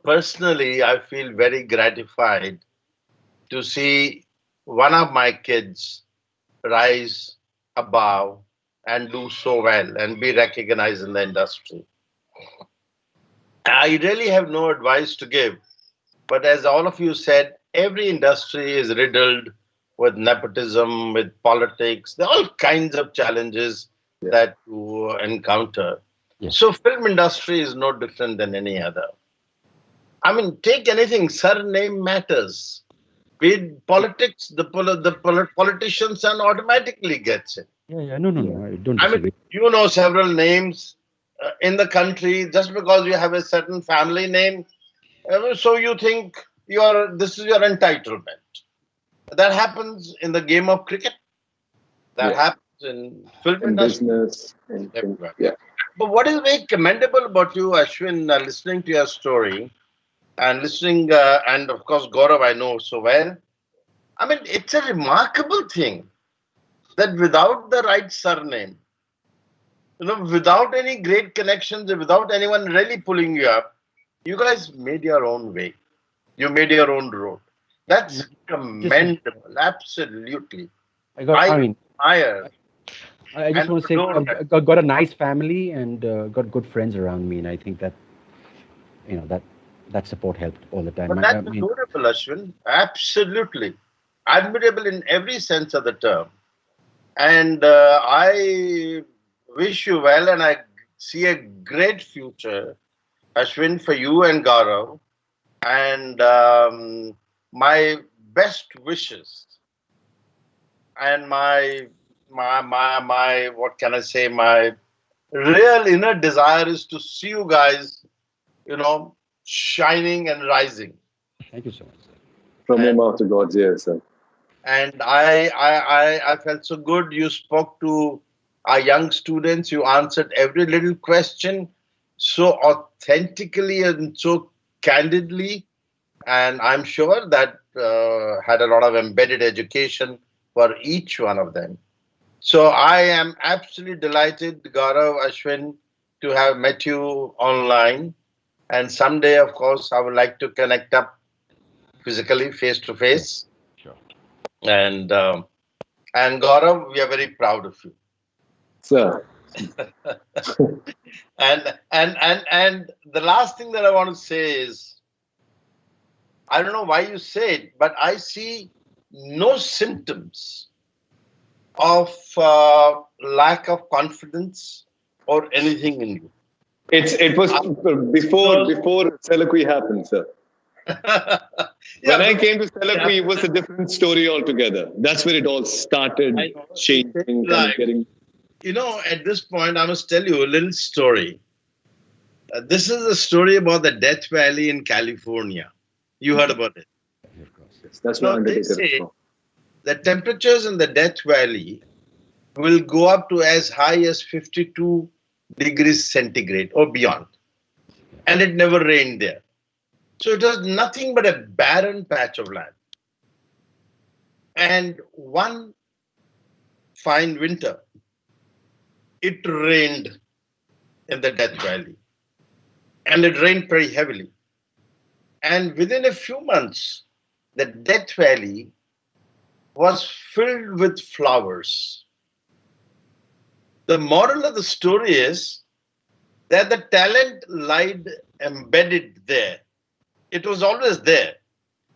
personally, I feel very gratified to see one of my kids rise above and do so well and be recognized in the industry. I really have no advice to give, but as all of you said, every industry is riddled with nepotism, with politics. There are all kinds of challenges that you encounter. So film industry is no different than any other. I mean, take anything, surname matters. With politics, the politician son automatically gets it. No, I don't I mean, you know several names in the country just because you have a certain family name. So you think this is your entitlement. That happens in the game of cricket. That happens in film industry. Business. Yeah. But what is very commendable about you, Ashwin, listening to your story and listening, and of course, Gaurav, I know so well. I mean, it's a remarkable thing that without the right surname, without any great connections, without anyone really pulling you up, you guys made your own way. You made your own road. That's commendable, absolutely. I just want to say, I've got a nice family and got good friends around me, and I think that, that support helped all the time. But that's adorable, Ashwin. Absolutely. Admirable in every sense of the term. And I wish you well, and I see a great future, Ashwin, for you and Gaurav. And my best wishes and my what can I say, my real inner desire is to see you guys, shining and rising. Thank you so much, sir. From your mouth to God's ears, sir. And I felt so good. You spoke to our young students. You answered every little question so authentically and so candidly. And I'm sure that had a lot of embedded education for each one of them. So I am absolutely delighted, Gaurav, Ashwin, to have met you online. And someday, of course, I would like to connect up physically, face to face. Sure. And Gaurav, we are very proud of you. Sir. and the last thing that I want to say is, I don't know why you say it, but I see no symptoms of lack of confidence or anything in you. It was before Selaqui happened, sir. Yeah, When I came to Selaqui, it was a different story altogether. That's where it all started changing, kind of getting. You know, at this point, I must tell you a little story. This is a story about the Death Valley in California. You heard about it? Of course. That's what they say the temperatures in the Death Valley will go up to as high as 52 degrees centigrade or beyond. And it never rained there. So it was nothing but a barren patch of land. And one fine winter, it rained in the Death Valley. And it rained very heavily. And within a few months, the Death Valley was filled with flowers. The moral of the story is that the talent lied embedded there. It was always there.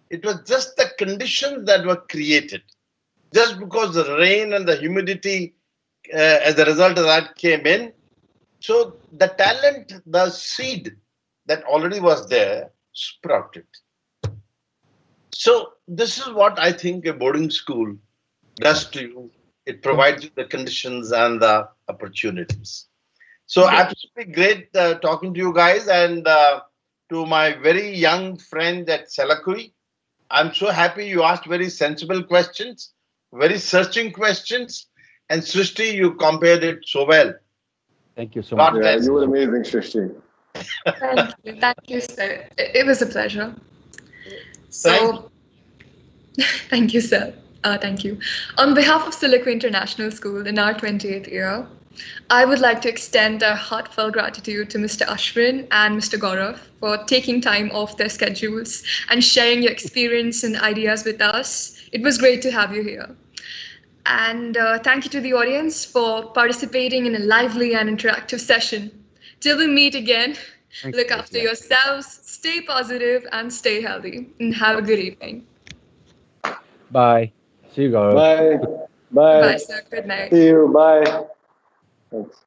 It was just the conditions that were created. Just because the rain and the humidity as a result of that came in. So the talent, the seed that already was there, sprouted. So this is what I think a boarding school does to you. It provides you the conditions and the opportunities. So absolutely great talking to you guys, and to my very young friend at Selaqui. I'm so happy you asked very sensible questions, very searching questions, and Srishti, you compared it so well. Thank you so much. Yeah, you were amazing, Srishti. Thank you, sir. It was a pleasure. So, thank you, sir. Thank you. On behalf of Selaqui International School in our 28th year, I would like to extend a heartfelt gratitude to Mr. Ashwin and Mr. Gaurav for taking time off their schedules and sharing your experience and ideas with us. It was great to have you here. And thank you to the audience for participating in a lively and interactive session. Till we meet again, look after yourselves, stay positive and stay healthy, and have a good evening. Bye. See you, Gaurav. Bye. Bye. Bye, sir. Good night. See you. Bye. Thanks.